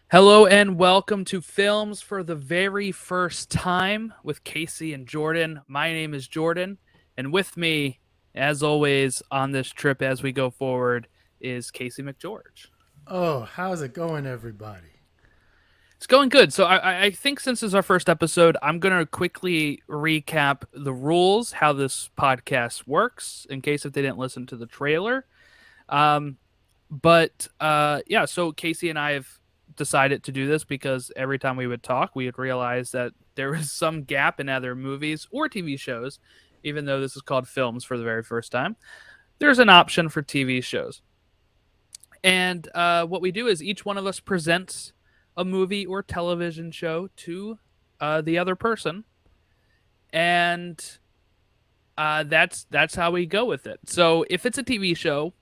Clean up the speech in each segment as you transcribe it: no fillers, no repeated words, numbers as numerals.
Hello and welcome to Films for the Very First Time with Casey and Jordan. My name is Jordan, and with me, as always, on this trip as we go forward, is Casey McGeorge. Oh, how's it going, everybody? It's going good. So I think since this is our first episode, I'm going to quickly recap the rules, how this podcast works, in case if they didn't listen to the trailer. Um, but so Casey and I have decided to do this because every time we would talk, we would realize that there was some gap in either movies or TV shows, even though this is called films for the very first time. There's an option for TV shows. And what we do is each one of us presents a movie or television show to the other person, and that's how we go with it. So if it's a TV show,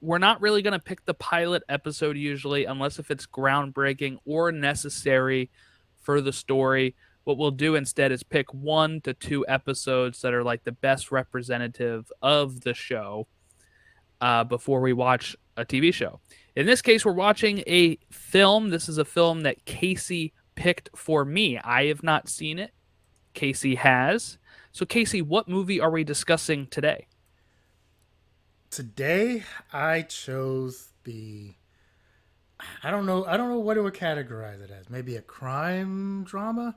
we're not really going to pick the pilot episode usually, unless if it's groundbreaking or necessary for the story. What we'll do instead is pick 1 to 2 episodes that are like the best representative of the show before we watch a TV show. In this case, we're watching a film. This is a film that Casey picked for me. I have not seen it. Casey has. So, Casey, what movie are we discussing today? Today I chose the I don't know what it would categorize it as. Maybe a crime drama?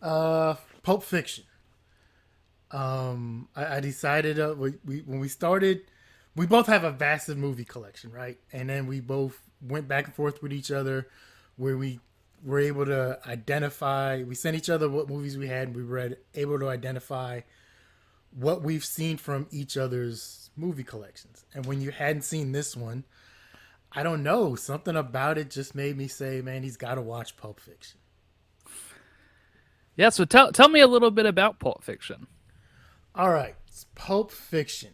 Pulp Fiction. I decided we when we started, we both have a vast movie collection, right? And then we both went back and forth with each other where we were able to identify, we sent each other what movies we had, and we were able to identify what we've seen from each other's movie collections. And when you hadn't seen this one, I don't know, something about it just made me say, man, he's got to watch Pulp Fiction. Yeah, so tell me a little bit about Pulp Fiction. All right, Pulp Fiction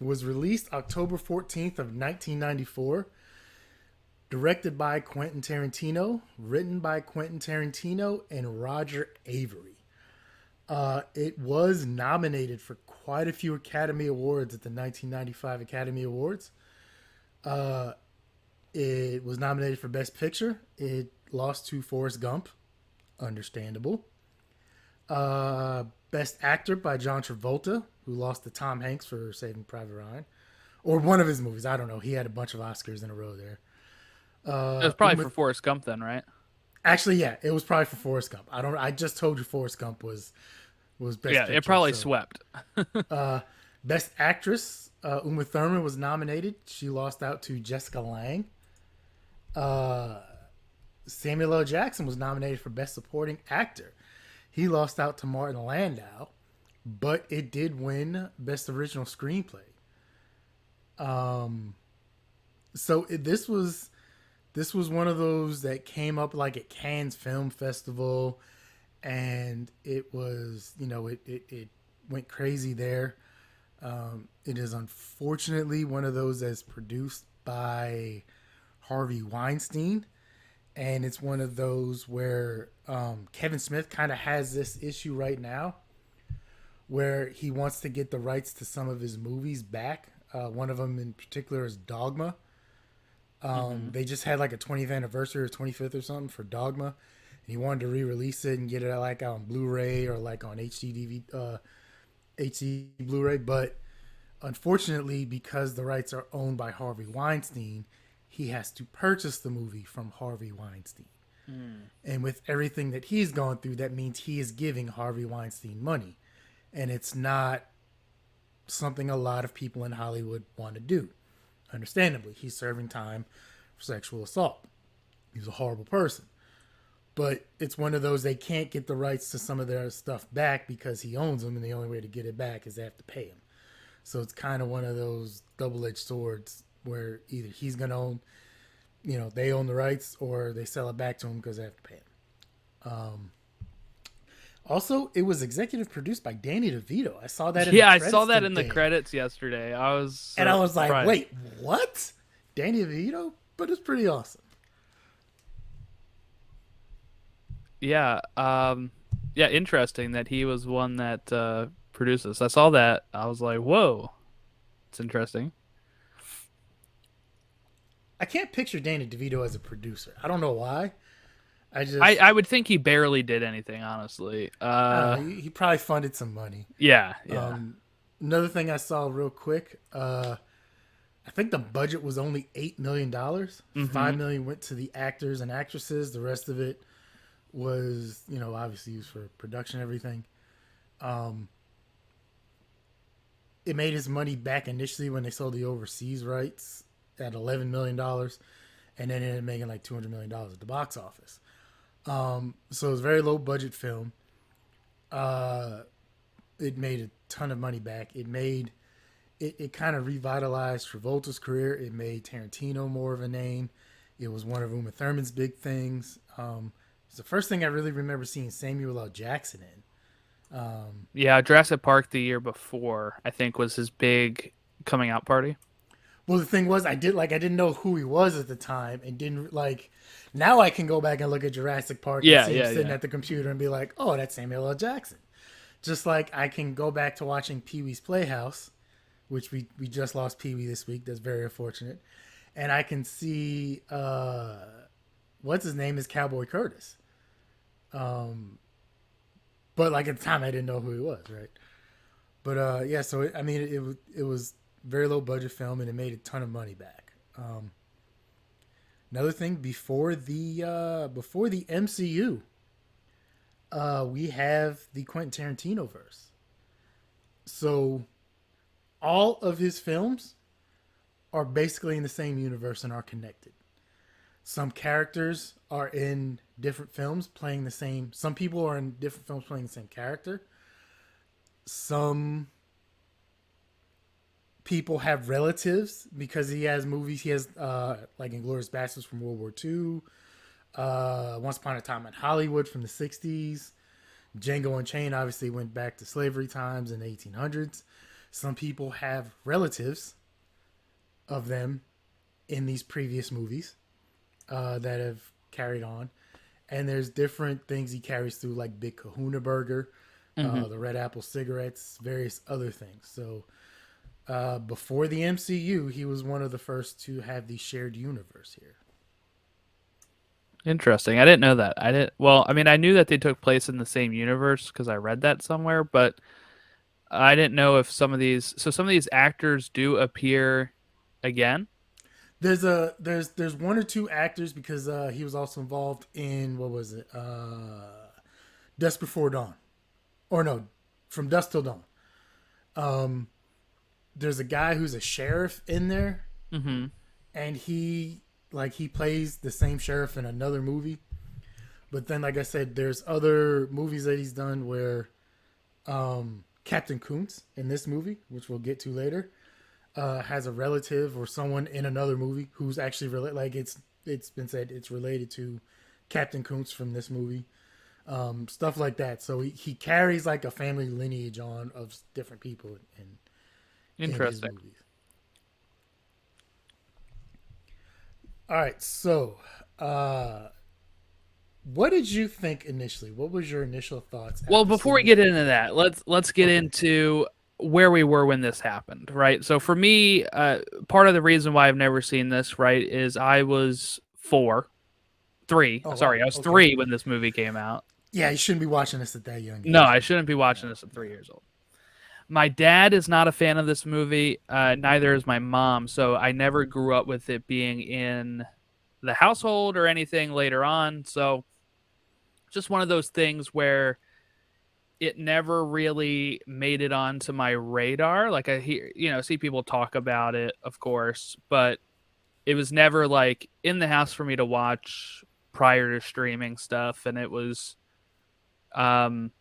was released October 14th of 1994, directed by Quentin Tarantino, written by Quentin Tarantino and Roger Avery. It was nominated for quite a few Academy Awards at the 1995 Academy Awards. Uh, it was nominated for Best Picture. It lost to Forrest Gump. Understandable. Best Actor by John Travolta, who lost to Tom Hanks for Saving Private Ryan. Or one of his movies. I don't know. He had a bunch of Oscars in a row there. It was probably Uma, for Forrest Gump then, right? actually, yeah, it was probably for Forrest Gump. I don't. I just told you Forrest Gump was Best Yeah, it Picture. probably So swept. Best Actress, Uma Thurman was nominated. She lost out to Jessica Lange. Uh, Samuel L. Jackson was nominated for Best Supporting Actor. He lost out to Martin Landau, but it did win Best Original Screenplay. Um, this was one of those that came up like at Cannes Film Festival, and it was, it went crazy there. It is unfortunately one of those that's produced by Harvey Weinstein, and it's one of those where Kevin Smith kind of has this issue right now where he wants to get the rights to some of his movies back. One of them in particular is Dogma. Hmm. They just had like a 20th anniversary or 25th or something for Dogma, and he wanted to re-release it and get it like on Blu-ray or like on HD Blu-ray. But unfortunately, because the rights are owned by Harvey Weinstein, he has to purchase the movie from Harvey Weinstein. Mm. And with everything that he's gone through, that means he is giving Harvey Weinstein money. And it's not something a lot of people in Hollywood want to do. Understandably, he's serving time for sexual assault. He's a horrible person. But it's one of those, they can't get the rights to some of their stuff back because he owns them, and the only way to get it back is they have to pay him. So it's kind of one of those double-edged swords where either he's going to own, they own the rights, or they sell it back to him because they have to pay him. Also, it was executive produced by Danny DeVito. I saw that in the Yeah, I saw credits that in the today. credits yesterday. I was And I was like, surprised. wait, what? Danny DeVito? But it's pretty awesome. Yeah, yeah, interesting that he was one that produced this. I saw that. I was like, whoa, it's interesting. I can't picture Danny DeVito as a producer. I don't know why. I I just I would think he barely did anything, honestly. I don't know. He probably funded some money. Yeah, yeah. Um, Another thing I saw real quick. I think the budget was only $8 million. Mm-hmm. 5 million went to the actors and actresses. The rest of it was, obviously used for production, and everything. Um, it made its money back initially when they sold the overseas rights at $11 million, and then it ended up making like $200 million at the box office. So it was a very low budget film. Uh, it made a ton of money back. It kind of revitalized Travolta's career. It made Tarantino more of a name. It was one of Uma Thurman's big things. It's the first thing I really remember seeing Samuel L. Jackson in. Yeah, Jurassic Park the year before, I think, was his big coming out party. Well, the thing was, I didn't know who he was at the time, and didn't like. Now I can go back and look at Jurassic Park and Yeah, see him yeah, sitting yeah. at the computer and be like, "Oh, that's Samuel L. Jackson." Just like I can go back to watching Pee Wee's Playhouse, which we just lost Pee Wee this week. That's very unfortunate. And I can see what's his name is Cowboy Curtis. But like at the time I didn't know who he was, right? But yeah, so it was very low budget film and it made a ton of money back. Another thing before the MCU, we have the Quentin Tarantino verse. So all of his films are basically in the same universe and are connected. Some characters are in different films playing the same. Some people are in different films playing the same character. Some people have relatives because he has movies. He has like Inglourious Basterds from World War II, Once Upon a Time in Hollywood from the 60s. Django Unchained obviously went back to slavery times in the 1800s. Some people have relatives of them in these previous movies that have carried on. And there's different things he carries through, like Big Kahuna Burger, Hmm. the Red Apple cigarettes, various other things. So before the MCU, he was one of the first to have the shared universe here. Interesting. I didn't know that. I didn't. Well, I mean, I knew that they took place in the same universe because I read that somewhere, but I didn't know if some of these. So some of these actors do appear again. There's one or two actors because he was also involved in what was it? Dusk Before Dawn, or no, From Dusk Till Dawn. Um, there's a guy who's a sheriff in there, Mm-hmm. and he plays the same sheriff in another movie. But then, like I said, there's other movies that he's done where Captain Kuntz in this movie, which we'll get to later, has a relative or someone in another movie who's actually related. Like it's been said it's related to Captain Kuntz from this movie, stuff like that. So he carries like a family lineage on of different people in his Interesting. movies. All right, so what did you think initially? What was your initial thoughts Well, after before seeing we this get film? into that, let's get Okay. into where we were when this happened, right? So for me, part of the reason why I've never seen this, right, is I was three. Oh Sorry, wow. I was Okay. three when this movie came out. Yeah, you shouldn't be watching this at that young No, age. I shouldn't be watching No, this at no. 3 years old. My dad is not a fan of this movie. Neither is my mom. So I never grew up with it being in the household or anything later on. So just one of those things where it never really made it onto my radar. Like I hear, see people talk about it, of course, but it was never like in the house for me to watch prior to streaming stuff. And it was, um,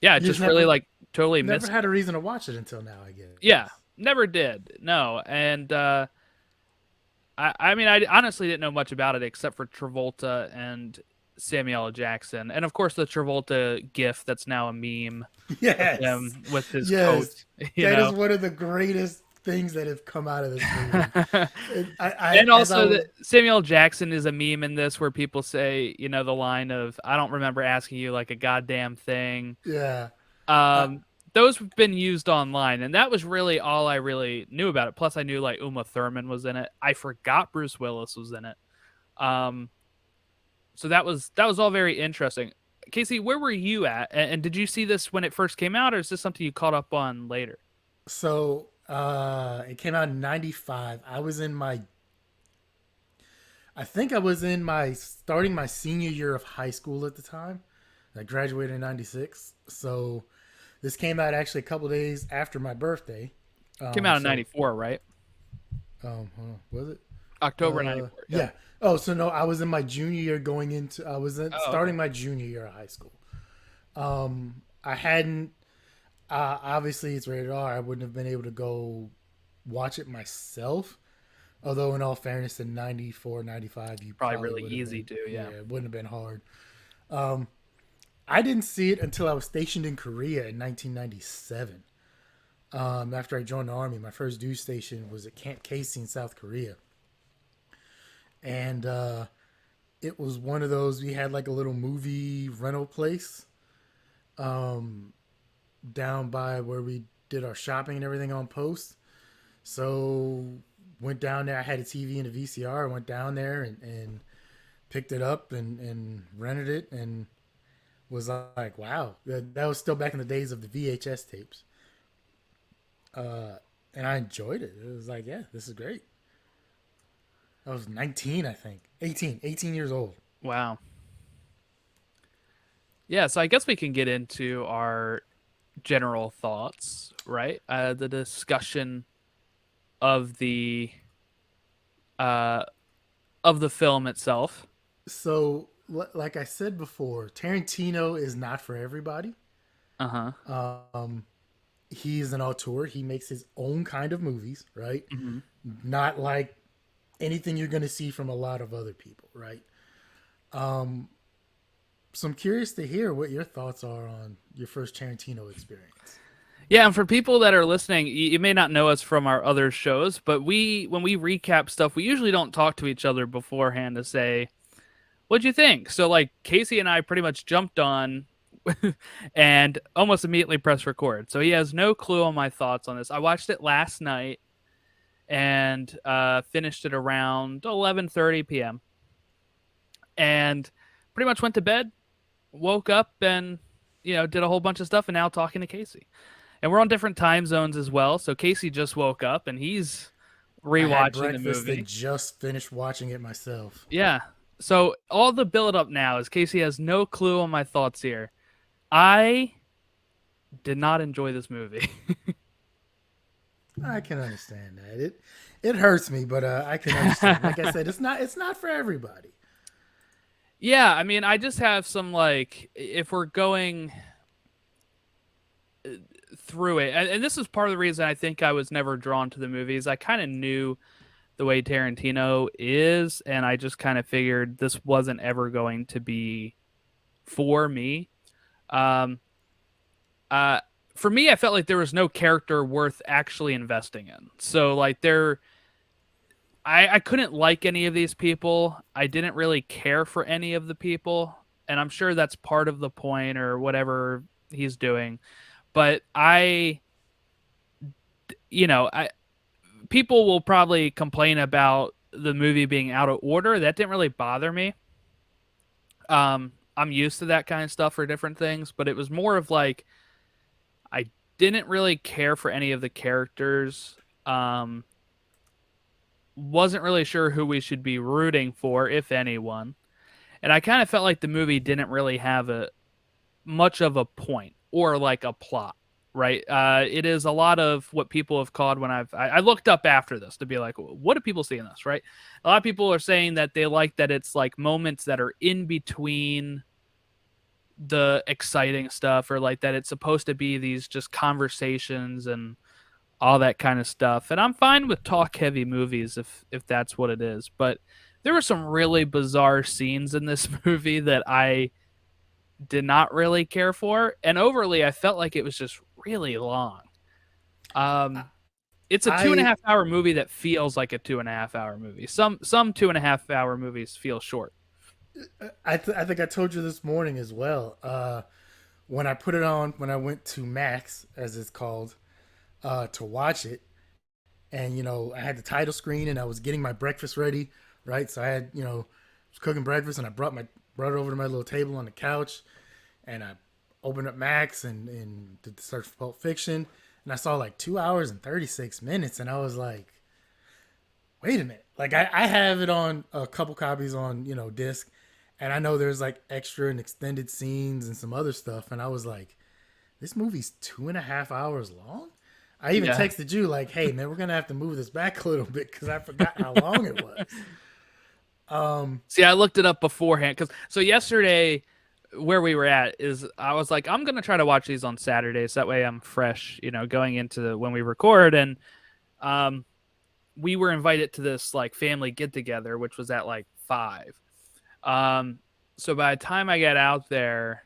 yeah, it You just just really like totally never missed had it. a reason to watch it until now, I Yeah, guess. never did. No, and I mean, I honestly didn't know much about it except for Travolta and Samuel L. Jackson, and of course the Travolta GIF that's now a meme of Yes. him with his coat. Yes. You That is know, one of the greatest things that have come out of this movie. I and as I also was that Samuel L. Jackson is a meme in this where people say, the line of "I don't remember asking you like a goddamn thing." yeah. I, Um, those have been used online, and that was really all I really knew about it. Plus, I knew like Uma Thurman was in it. I forgot Bruce Willis was in it. Um, so that was all very interesting. Casey, where were you at? And did you see this when it first came out, or is this something you caught up on later? So it came out in '95. I think I was in my starting my senior year of high school at the time. I graduated in '96. So this came out actually a couple days after my birthday. Came out in So '94, right? hold on, was it? October '94. Yep. Yeah. Oh, so no, I was in my junior year Oh, okay. starting my junior year of high school. I hadn't, obviously it's rated R. I wouldn't have been able to go watch it myself. Although, in all fairness, in '94, '95, you Probably probably really would have easy been, too. yeah, Yeah. it wouldn't have been hard. Um, I didn't see it until I was stationed in Korea in 1997. After I joined the army, my first duty station was at Camp Casey in South Korea. And it was one of those, we had like a little movie rental place um, down by where we did our shopping and everything on post. So went down there. I had a TV and a VCR. I went down there and picked it up and rented it and was like, wow, that was still back in the days of the VHS tapes. And I enjoyed it. It was like, yeah, this is great. I was 19, I think. 18 years old. Wow. Yeah. So I guess we can get into our general thoughts, right? The discussion of the uh of the film itself. So, like I said before, Tarantino is not for everybody. Uh huh. Um, he's an auteur. He makes his own kind of movies, right? Hmm. Not like anything you're going to see from a lot of other people, right? Um, so I'm curious to hear what your thoughts are on your first Tarantino experience. Yeah, and for people that are listening, you may not know us from our other shows, but when we recap stuff, we usually don't talk to each other beforehand to say, "What'd you think?" So like Casey and I pretty much jumped on and almost immediately pressed record. So he has no clue on my thoughts on this. I watched it last night and finished it around 11:30 p.m. and pretty much went to bed, woke up, and did a whole bunch of stuff, and now talking to Casey. And we're on different time zones as well. So Casey just woke up and he's I had rewatching the breakfast and movie. just finished watching it myself. Yeah. So all the build up now is Casey has no clue on my thoughts here. I did not enjoy this movie. I can understand that. It hurts me, but I can understand. Like I said, it's not for everybody. Yeah, I mean, I just have some like if we're going through it, and this is part of the reason I think I was never drawn to the movies. I kind of knew the way Tarantino is, and I just kind of figured this wasn't ever going to be for me. Um, uh, for me, I felt like there was no character worth actually investing in. So like I couldn't like any of these people. I didn't really care for any of the people, and I'm sure that's part of the point or whatever he's doing. But I people will probably complain about the movie being out of order. That didn't really bother me. I'm used to that kind of stuff for different things, but it was more of like I didn't really care for any of the characters. Wasn't really sure who we should be rooting for, if anyone. And I kind of felt like the movie didn't really have a much of a point or like a plot, right? It is a lot of what people have called when I looked up after this to be like, what do people see in this, right? A lot of people are saying that they like that it's like moments that are in between the exciting stuff, or like that it's supposed to be these just conversations and all that kind of stuff. And I'm fine with talk heavy movies if that's what it is. But there were some really bizarre scenes in this movie that I did not really care for, and overly I felt like it was just really long. Um, it's a two and a I half hour movie that feels like a 2.5 hour movie. Some 2.5 hour movies feel short. I think I told you this morning as well. when I put it on, when I went to Max, as it's called, to watch it, and I had the title screen, and I was getting my breakfast ready, right? So I had was cooking breakfast, and I brought it over to my little table on the couch, and I opened up Max and did the search for Pulp Fiction, and I saw like 2 hours and 36 minutes, and I was like, wait a minute, like I have it on a couple copies on disc, and I know there's like extra and extended scenes and some other stuff, and I was like, this movie's 2.5 hours long. I even Yeah. texted you like, "Hey man, we're gonna have to move this back a little bit because I forgot how long it was." See, I looked it up beforehand because so yesterday, where we were at is I was like, I'm gonna try to watch these on Saturdays. That way, I'm fresh, going into when we record. And um, we were invited to this like family get together, which was at like 5. Um, so by the time I get out there,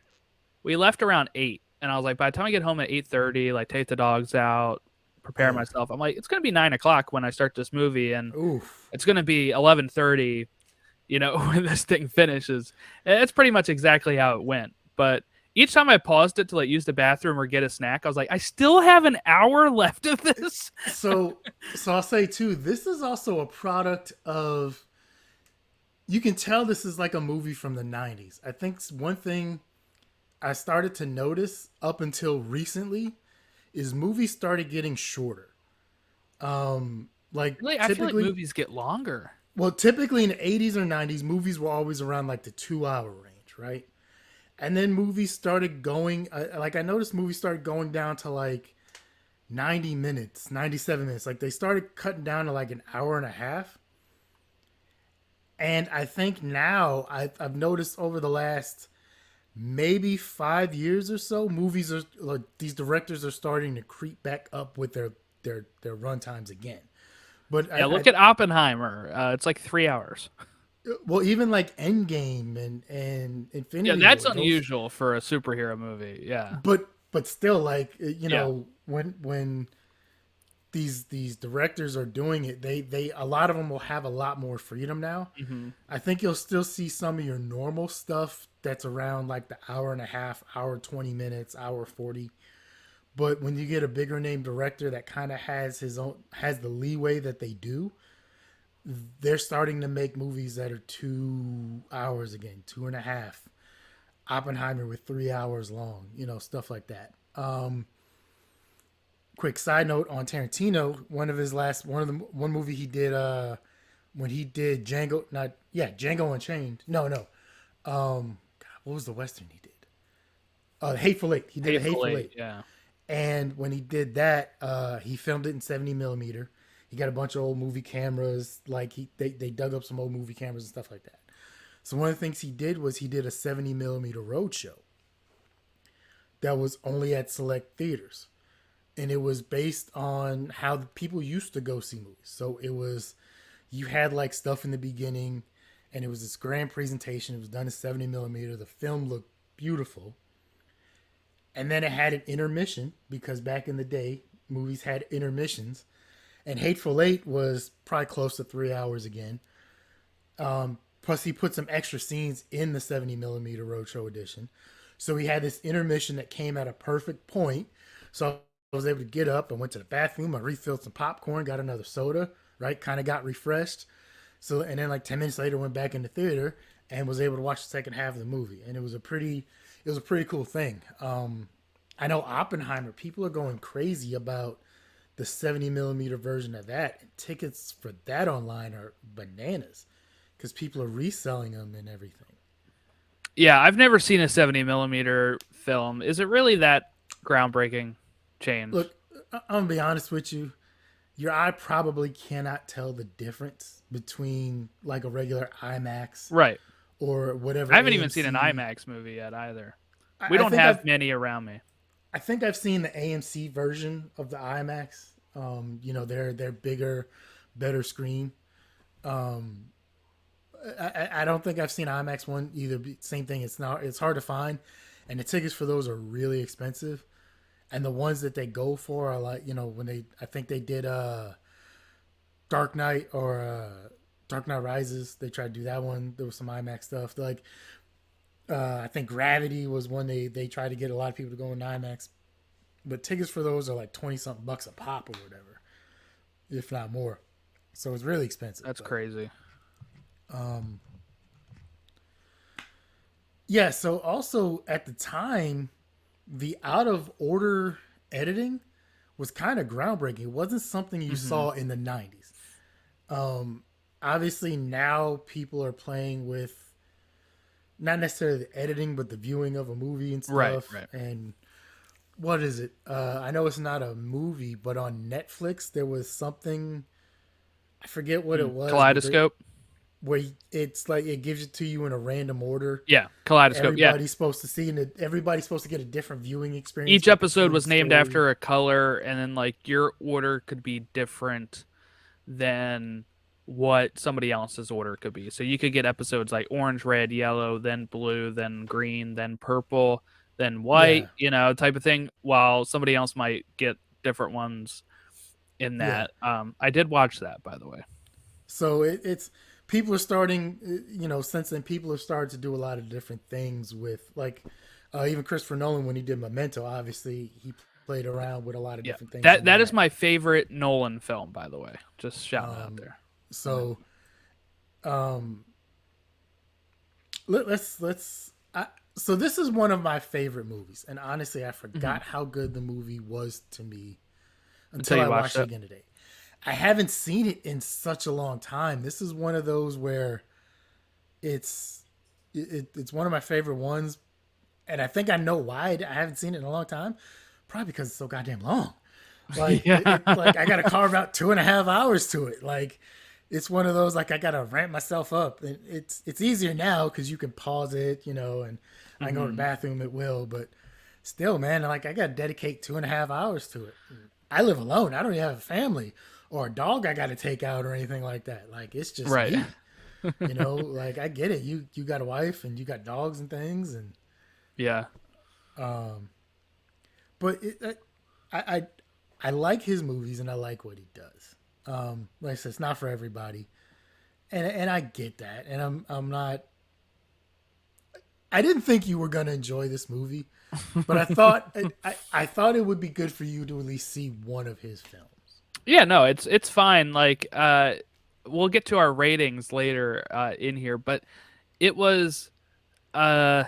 we left around 8, and I was like, by the time I get home at 8:30, like take the dogs out, prepare Oh, myself. I'm like, it's gonna be 9 o'clock when I start this movie, and oof. it's gonna be 11:30 when this thing finishes. And it's pretty much exactly how it went. But each time I paused it to like use the bathroom or get a snack, I was like, I still have an hour left of this. So, so I'll say too. This is also a product of. You can tell this is like a movie from the '90s. I think one thing I started to notice up until recently is movies started getting shorter. Like Really, I feel like typically, movies get longer. well, typically in the '80s or '90s, movies were always around like the 2 hour range, right? And then movies started going, like I noticed movies started going down to like 90 minutes, 97 minutes. Like they started cutting down to like an hour and a half. And I think now I've noticed over the last maybe 5 years or so, movies are like these directors are starting to creep back up with their run times again. But Yeah, look at Oppenheimer. It's like 3 hours. well, even like Endgame and Yeah, Infinity that's War, those, unusual for a superhero movie. Yeah. but still, like Yeah. when these directors are doing it, they a lot of them will have a lot more freedom now. Hmm. I think you'll still see some of your normal stuff that's around like the hour and a half, hour 20 minutes, hour 40. But when you get a bigger name director that kind of has the leeway that they do, they're starting to make movies that are 2 hours again, two and a half. Oppenheimer with 3 hours long, stuff like that. Quick side note on Tarantino, one movie he did when he did Django, not yeah, Django Unchained. No. God, what was the western he did? Hateful Eight. He did a Hateful Hateful Eight. Eight. Yeah. And when he did that, he filmed it in 70 millimeter. He got a bunch of old movie cameras, like they dug up some old movie cameras and stuff like that. So one of the things he did was he did a 70 millimeter road show that was only at select theaters, and it was based on how the people used to go see movies. So it was you had like stuff in the beginning, and it was this grand presentation. It was done in 70 millimeter. The film looked beautiful, and then it had an intermission because back in the day, movies had intermissions. And Hateful Eight was probably close to 3 hours again. Plus, he put some extra scenes in the 70 millimeter Roadshow edition. So he had this intermission that came at a perfect point. So I was able to get up. I went to the bathroom. I refilled some popcorn, got another soda, right? Kind of got refreshed. So, and then like 10 minutes later, went back in the theater and was able to watch the second half of the movie. And it was a pretty cool thing. I know Oppenheimer, people are going crazy about the 70 millimeter version of that. And tickets for that online are bananas because people are reselling them and everything. Yeah, I've never seen a 70 millimeter film. Is it really that groundbreaking change? Look, I'm gonna be honest with you. Your eye probably cannot tell the difference between like a regular IMAX Right. or whatever I haven't even seen an AMC. IMAX movie yet either. We I don't think have many around me. I've seen the AMC version of the IMAX. Their bigger, better screen. Um, I don't think I've seen IMAX one either. Same thing. It's hard to find, and the tickets for those are really expensive. And the ones that they go for are like when I think they did Dark Knight or Dark Knight Rises. They tried to do that one. There was some IMAX stuff. Like I think Gravity was one they tried to get a lot of people to go in IMAX, but tickets for those are like 20 something bucks a pop or whatever, if not more. So it's really expensive. That's But crazy. um, yeah. So also at the time, the out of order editing was kind of groundbreaking. It wasn't something you Hmm. saw in the 90s. Um, Obviously now people are playing with not necessarily the editing, but the viewing of a movie and Right, stuff. right. And what is it? I know it's not a movie, but on Netflix there was something, I forget what it was, but they Kaleidoscope. where it's like it gives it to you in a random order. Yeah, Kaleidoscope. Yeah, Everybody's supposed to see, and everybody's supposed to get a different viewing experience each with episode for the was named story. after a color, and then like your order could be different than what somebody else's order could be. So you could get episodes like orange, red, yellow, then blue, then green, then purple, then white, Yeah, type of thing, while somebody else might get different ones in yeah. that. I did watch that, by the way. So it's people are starting, since then people have started to do a lot of different things with like even Christopher Nolan when he did Memento. Obviously, he played around with a lot of Yeah, different things that in that is that. my favorite Nolan film, by the way. Just shouting it out Um, there. so um, let's. So this is one of my favorite movies, and honestly, I Mm-hmm. forgot how good the movie was to me Until until I you watched watched it it. again today. I haven't seen it in such a long time. This is one of those where it's it's one of my favorite ones, and I think I know why I haven't seen it in a long time. Probably because it's so goddamn long. Like Yeah. like I got to carve out 2.5 hours to it. Like it's one of those like I got to ramp myself up. And it's easier now because you can pause it, and I can go to the Hmm. bathroom at will. But still, man, like I got to dedicate 2.5 hours to it. I live alone. I don't even have a family or a dog I got to take out or anything like that. Like it's just Right. me. Like I get it. You got a wife and you got dogs and things, and Yeah. um, but I I like his movies and I like what he does. Like I said, it's not for everybody, and I get that, and I'm not. I didn't think you were gonna enjoy this movie, but I thought it would be good for you to at least see one of his films. Yeah, no, it's fine. Like we'll get to our ratings later in here, but it was uh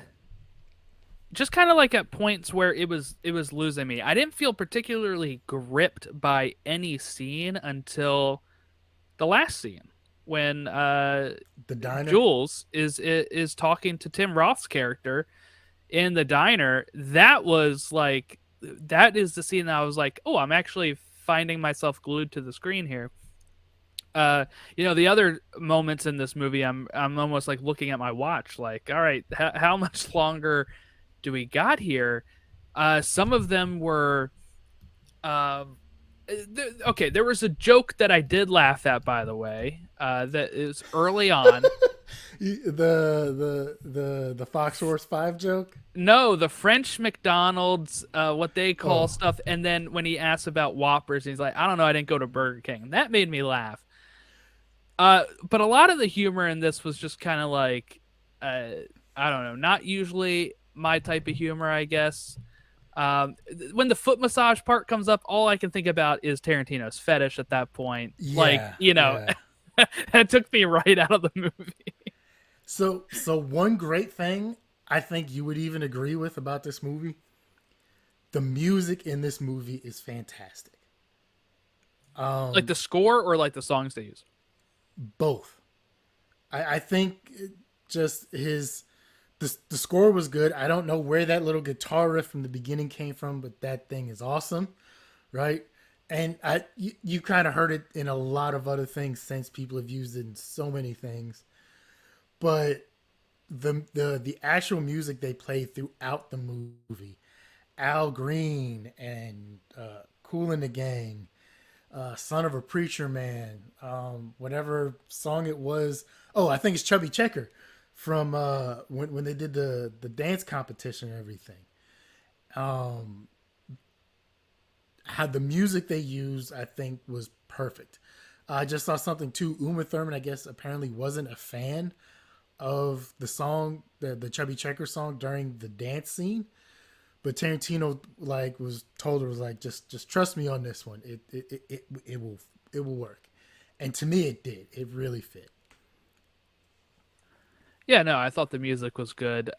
just kind of like at points where it was losing me. I didn't feel particularly gripped by any scene until the last scene when The Diner. Jules is talking to Tim Roth's character in the diner. That was like that is the scene that I was like, "Oh, I'm actually finding myself glued to the screen here." The other moments in this movie, I'm almost like looking at my watch, like, all right, how much longer do we got here? Some of them were, um, okay. There was a joke that I did laugh at, by the way. That is early on. The Fox Horse 5 joke. No, the French McDonald's, what they call Oh, stuff, and then when he asks about Whoppers, he's like, I don't know, I didn't go to Burger King. That made me laugh. But a lot of the humor in this was just kind of like, uh, I don't know, not usually my type of humor, I guess. When the foot massage part comes up, all I can think about is Tarantino's fetish at that point. Like, yeah, yeah. that took me right out of the movie. So one great thing I think you would even agree with about this movie, the music in this movie is fantastic. Like Um, the score or like the songs they use. Both. I think just the score was good. I don't know where that little guitar riff from the beginning came from, but that thing is awesome, right? And you kind of heard it in a lot of other things since people have used it in so many things. But the actual music they played throughout the movie, Al Green and Cool and the Gang, Son of a Preacher Man, whatever song it was. Oh, I think it's Chubby Checker from when they did the dance competition and everything. Um, Had the music they used, I think, was perfect. I just saw something too. Uma Thurman, I guess, apparently wasn't a fan of the song, the Chubby Checker song during the dance scene. But Tarantino like was told her was like just trust me on this one. It will work. And to me it did. It really fit. Yeah, no, I thought the music was good.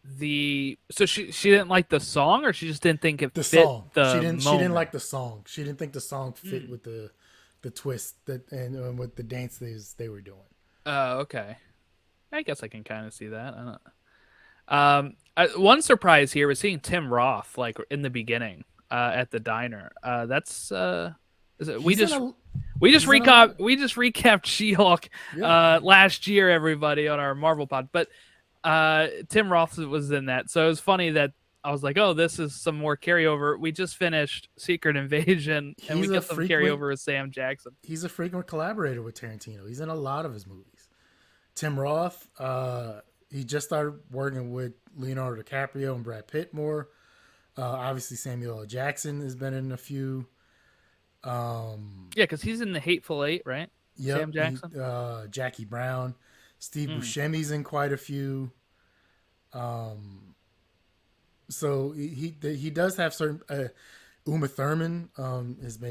The so she didn't like the song, or she just didn't think it The fit song. the She didn't like moment. the song. She didn't think the song fit Mm. with the twist that and with the dance they were doing. Oh, okay. I guess I can kind of see that. I don't. One surprise here was seeing Tim Roth like in the beginning at the diner. That's is it, He's in a he's in a lot. we just recapped She-Hulk Yeah. last year, everybody, on our Marvel pod. But Tim Roth was in that, so it was funny that I was like, oh, this is some more carryover. We just finished Secret Invasion, and we He's a get some frequent carryover with Sam Jackson. he's a frequent collaborator with Tarantino. He's in a lot of his movies. Tim Roth, he just started working with Leonardo DiCaprio and Brad Pitt more. Obviously, Samuel L. Jackson has been in a few. Yeah, because he's in the Hateful Eight, right? Yep, Sam Jackson. Jackie Brown, Steve Mm. Buscemi's in quite a few. So he does have certain. Uma Thurman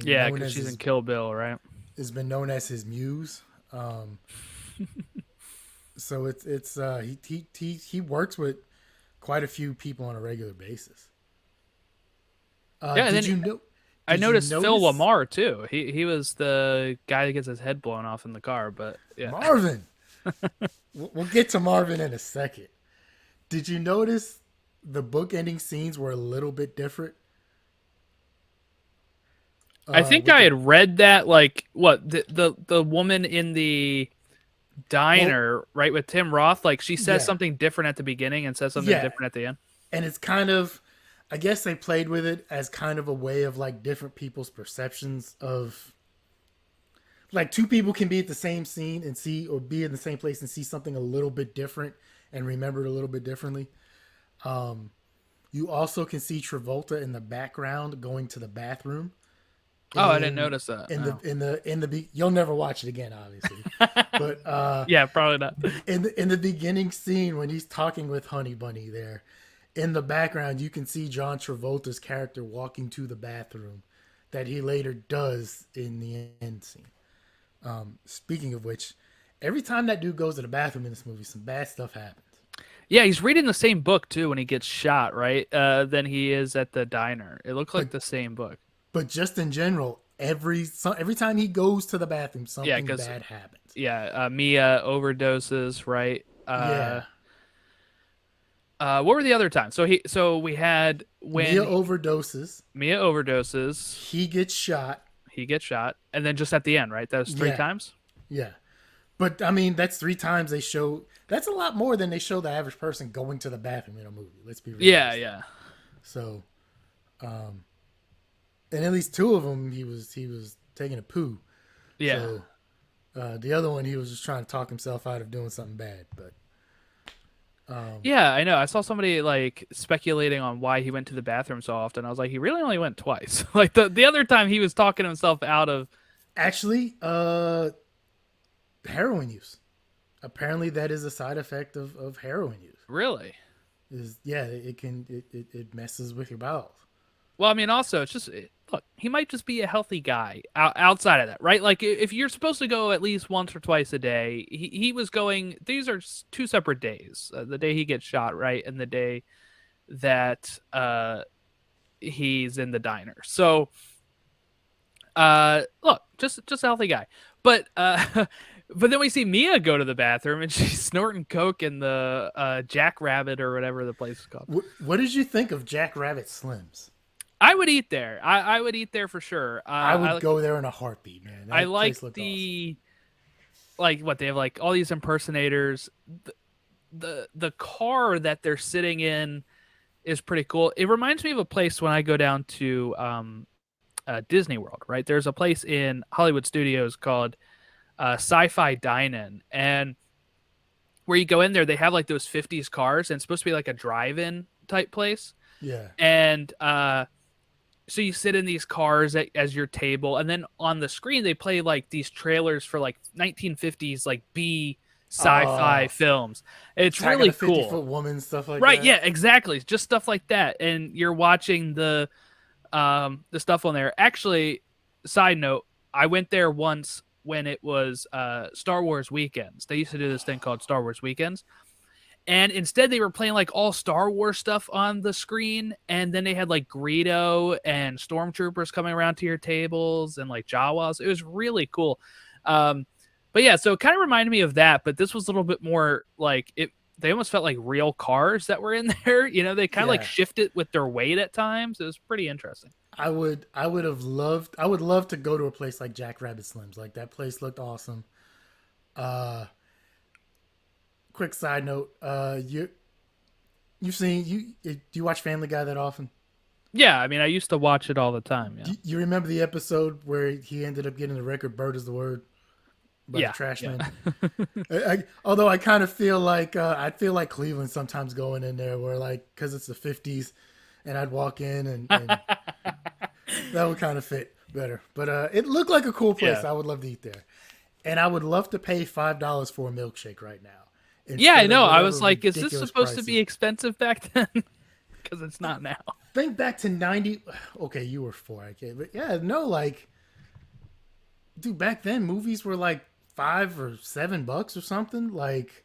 Yeah, because she's in Kill Bill, right? has been known as his muse. Um, so he works with quite a few people on a regular basis. Yeah, and Did then you know? I Did you noticed Phil notice Lamar too. He was the guy that gets his head blown off in the car. But yeah, Marvin? We'll get to Marvin in a second. Did you notice the book ending scenes were a little bit different? I think With I the had read that like what the woman in the well, diner, right, with Tim Roth, like she says yeah, something different at the beginning and says something yeah, different at the end. and it's kind of, I guess they played with it as kind of a way of like different people's perceptions of like two people can be at the same scene and see or be in the same place and see something a little bit different and remember it a little bit differently. You also can see Travolta in the background going to the bathroom Oh, I didn't in notice that. in the Oh. in the in the you'll never watch it again obviously. But Yeah, probably not. in the beginning scene when he's talking with Honey Bunny there, in the background you can see John Travolta's character walking to the bathroom that he later does in the end scene. Speaking of which, every time that dude goes to the bathroom in this movie, some bad stuff happens. Yeah, he's reading the same book too when he gets shot, right? Than he is at the diner. It looked like But the same book. but just in general, every time he goes to the bathroom, Yeah, something because bad happens. Mia overdoses, right? Yeah, What were the other times? So we had Mia when overdoses. Mia overdoses, He gets shot. he gets shot, and then just at the end, right? That was three Yeah, times. yeah. But I mean, that's three times they show. That's a lot more than they show the average person going to the bathroom in a movie. Let's be Yeah, realistic. yeah, So, and at least two of them, he was taking a poo. yeah, So the other one, he was just trying to talk himself out of doing something bad. But yeah. I know. I saw somebody like speculating on why he went to the bathroom so often. I was like, he really only went twice. Like the other time, he was talking himself out of. actually, heroin use. Apparently, that is a side effect of heroin use. Really? Is yeah, it messes with your bowels. Well, I mean, also, it's just look. He might just be a healthy guy outside of that, right? Like, if you're supposed to go at least once or twice a day, he was going. These are two separate days. The day he gets shot, right, and the day that he's in the diner. So, look, just a healthy guy. But but then we see Mia go to the bathroom and she's snorting coke in the Jackrabbit or whatever the place is called. What did you think of Jack Rabbit Slims? I would eat there. I would eat there for sure. I would go there in a heartbeat, man. I That like place looked awesome. the like what they have like all these impersonators. The car that they're sitting in is pretty cool. It reminds me of a place when I go down to Disney World. Right, there's a place in Hollywood Studios called Sci-Fi Dine-In, and where you go in there, they have like those '50s cars, and it's supposed to be like a drive-in type place. Yeah, And so you sit in these cars as your table, and then on the screen they play like these trailers for like 1950s like B sci-fi films. It's Attack of the really 50 cool. Foot Woman, stuff like Right, that. yeah, exactly. Just stuff like that. And you're watching the stuff on there. Actually, side note, I went there once when it was Star Wars weekends. They used to do this thing called Star Wars weekends. And instead they were playing like all Star Wars stuff on the screen, and then they had like Greedo and stormtroopers coming around to your tables and like Jawas. It was really cool. Um but yeah, so it kind of reminded me of that, but this was a little bit more like it they almost felt like real cars that were in there. They kind of like Yeah, shifted with their weight at times. It was pretty interesting. I would love to go to a place like Jack Rabbit Slims. Like that place looked awesome. Uh, quick side note, you've seen do you watch Family Guy that often? Yeah, I mean, I used to watch it all the time. Yeah. You remember the episode where he ended up getting the record "Bird is the Word" by the Yeah. Yeah. Trashmen? Although I kind of feel like I feel like Cleveland sometimes going in there, where like because it's the '50s, and I'd walk in and that would kind of fit better. But it looked like a cool place. Yeah. I would love to eat there, and I would love to pay $5 for a milkshake right now Yeah, I instead of know. I whatever was like, is this ridiculous supposed to price. be expensive back then? Because it's not now. Think back to 90. Okay, you were four, I can't. But yeah, no, like, dude, back then movies were like $5 or $7 or something. Like,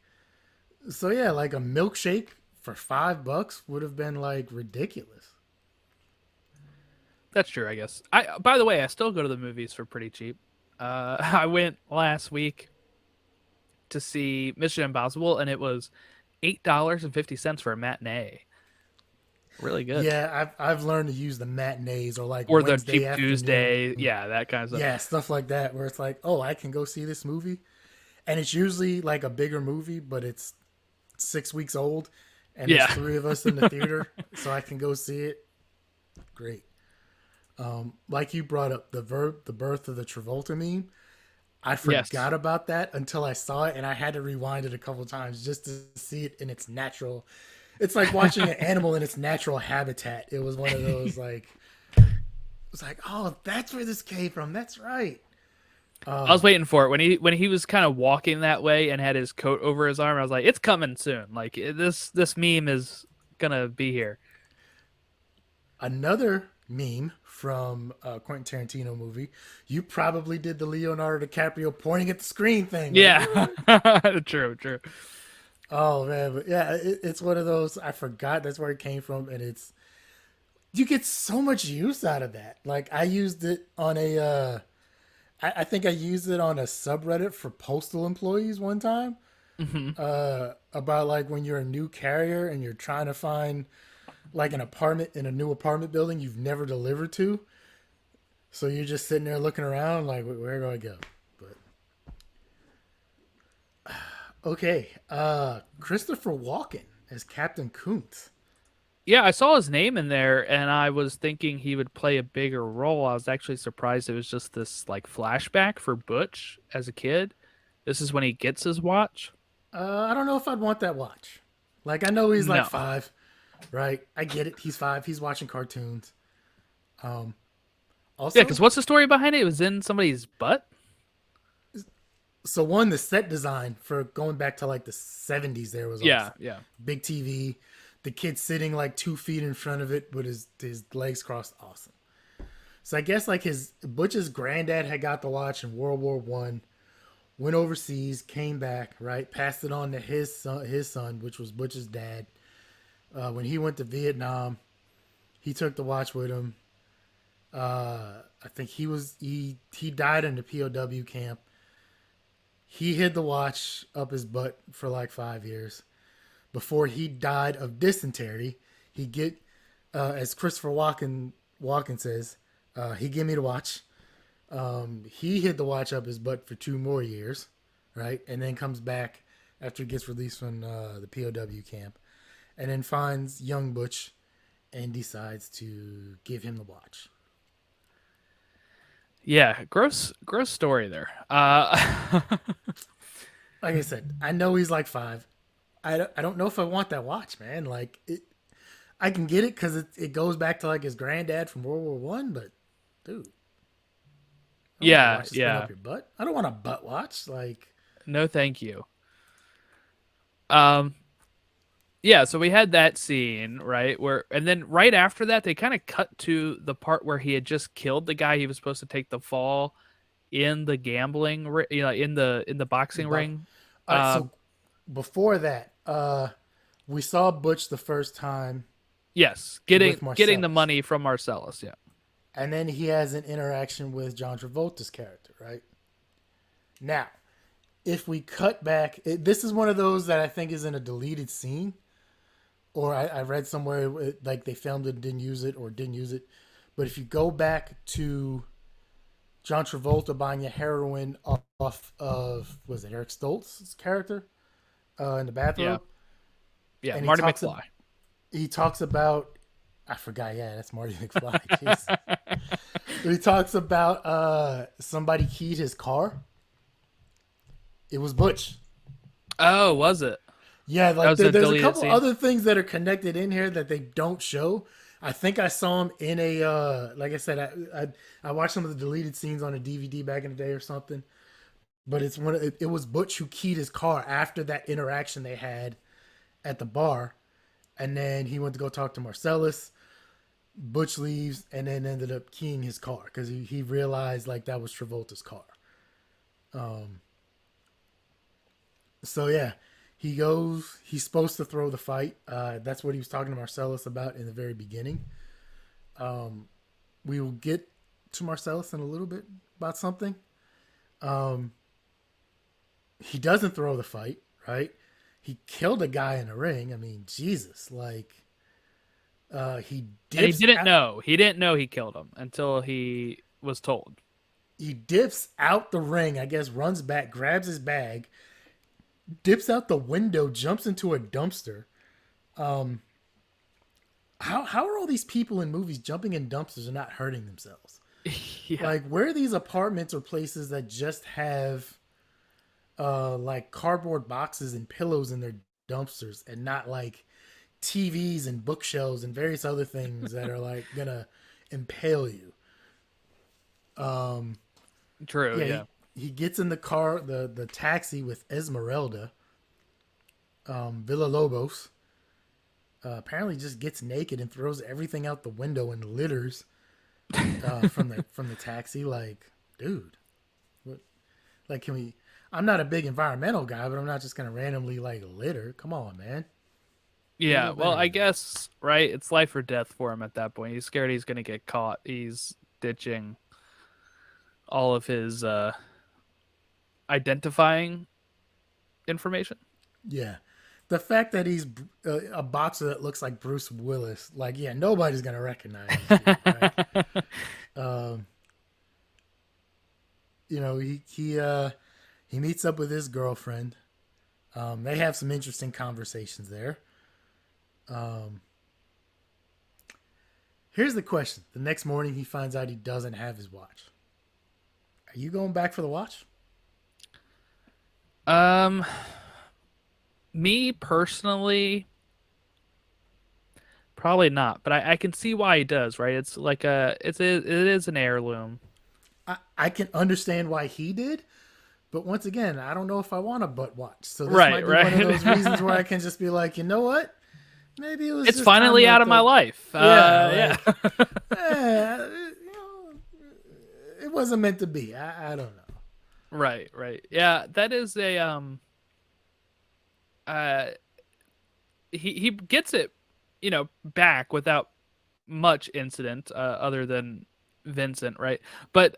so yeah, like a milkshake for $5 would have been like ridiculous. That's true, I guess. By the way, I still go to the movies for pretty cheap. I went last week to see Mission Impossible, and it was $8.50 for a matinee. Really good. Yeah, I've learned to use the matinees or like Or the Wednesday cheap afternoon. Tuesday. Yeah, that kind of stuff. Yeah, stuff like that where it's like, oh, I can go see this movie, and it's usually like a bigger movie, but it's 6 weeks old, and there's Yeah. three of us in the theater, so I can go see it. Great. Like you brought up the birth of the Travolta meme. I Yes. forgot about that until I saw it, and I had to rewind it a couple times just to see it in its natural. It's like watching an animal in its natural habitat. It was one of those like, it's like, oh, that's where this came from. That's right. I was waiting for it when he was kind of walking that way and had his coat over his arm. I was like, it's coming soon. Like this meme is gonna be here. Another meme from a Quentin Tarantino movie. You probably did the Leonardo DiCaprio pointing at the screen thing. Like, Yeah, true, true. oh man, but yeah, it's one of those. I forgot that's where it came from, and it's you get so much use out of that. Like I used it on a, I think I used it on a subreddit for postal employees one time. Hmm. About like when you're a new carrier and you're trying to find like an apartment in a new apartment building you've never delivered to. So you're just sitting there looking around like, where do I go? But okay, Christopher Walken as Captain Kuntz. Yeah, I saw his name in there, and I was thinking he would play a bigger role. I was actually surprised it was just this like flashback for Butch as a kid. This is when he gets his watch. I don't know if I'd want that watch. Like I know he's like No. 5, right? I get it. He's 5. He's watching cartoons. Yeah, Also, because what's the story behind it? It was in somebody's butt. so one, the set design for going back to like the 70s there was Yeah, awesome. yeah. Big TV, the kid sitting like 2 feet in front of it with his legs crossed. Awesome. So I guess like his Butch's granddad had got the watch in World War I, went overseas, came back, right, passed it on to his son, which was Butch's dad. When he went to Vietnam, he took the watch with him. I think he died in the POW camp. He hid the watch up his butt for like 5 years before he died of dysentery. He get as Christopher Walken says, he gave me the watch. He hid the watch up his butt for 2 more years, right, and then comes back after he gets released from the POW camp, and then finds young Butch and decides to give him the watch. Yeah, gross story there. Like I said, I know he's like 5. I don't know if I want that watch, man. Like I can get it because it goes back to like his granddad from World War I, but dude, I don't want a Yeah, watch to spin yeah. up your butt. I don't want a butt watch. Like, No, thank you. Um, yeah, so we had that scene, right? Where and then right after that they kind of cut to the part where he had just killed the guy he was supposed to take the fall in the in the The boxing box. ring. All right, so Um, before that, we saw Butch the first time yes, with getting the Marcellus, money from Marcellus, yeah. and then he has an interaction with John Travolta's character. Right now, if we cut back, this is one of those that I think is in a deleted scene, or I read somewhere like they filmed it, and didn't use it, or didn't use it. But if you go back to John Travolta buying the heroin off of, was it Eric Stoltz's character in the Yeah. bathrobe, Yeah, and Marty McFly. he talks about, I forgot, yeah, that's Marty McFly. Jesus. But he talks about somebody keyed his car. It was Butch. Oh, was it? Yeah, That like was a there's a deleted couple scene. other things that are connected in here that they don't show. I think I saw him in a like I said, I watched some of the deleted scenes on a DVD back in the day or something. But it was Butch who keyed his car after that interaction they had at the bar, and then he went to go talk to Marcellus. Butch leaves and then ended up keying his car because he realized like that was Travolta's car. Um, so yeah, he goes. He's supposed to throw the fight. That's what he was talking to Marcellus about in the very beginning. Um, we will get to Marcellus in a little bit about something. Um, he doesn't throw the fight, right? He killed a guy in a ring. I mean, Jesus, like he And dips out, he didn't know he killed him until he was told. he dips out the ring. I guess runs back, grabs his bag, dips out the window, jumps into a dumpster. Um, how are all these people in movies jumping in dumpsters and not hurting themselves? Yeah. Like, where are these apartments or places that just have like cardboard boxes and pillows in their dumpsters and not like TVs and bookshelves and various other things that are like gonna impale you? Um, True, yeah, yeah. he gets in the car, the taxi with Esmeralda, Villa Lobos. Apparently, just gets naked and throws everything out the window and litters from the taxi. Like, dude, what? Like, can we? I'm not a big environmental guy, but I'm not just gonna randomly like litter. Come on, man. Do a Yeah, little well, better I than that. guess, right? It's life or death for him at that point. He's scared he's going to get caught. He's ditching all of his identifying information. Yeah, the fact that he's a boxer that looks like Bruce Willis, like, yeah, nobody's gonna recognize this dude, right? Um, you know, he meets up with his girlfriend. They have some interesting conversations there. Um, Here's the question: the next morning, he finds out he doesn't have his watch. Are you going back for the watch? um, Me personally, probably not, but I can see why he does, right? It's like it is an heirloom. I can understand why he did, but once again, I don't know if I want a butt watch. So this Right, might be one of those reasons where right. I can just be like, you know what? Maybe it was It's just time finally to, out of my life. yeah, Yeah. like, eh, you know, it wasn't meant to be. I don't know. Right, right. Yeah, that is a uh he gets it, back without much incident other than Vincent, right? But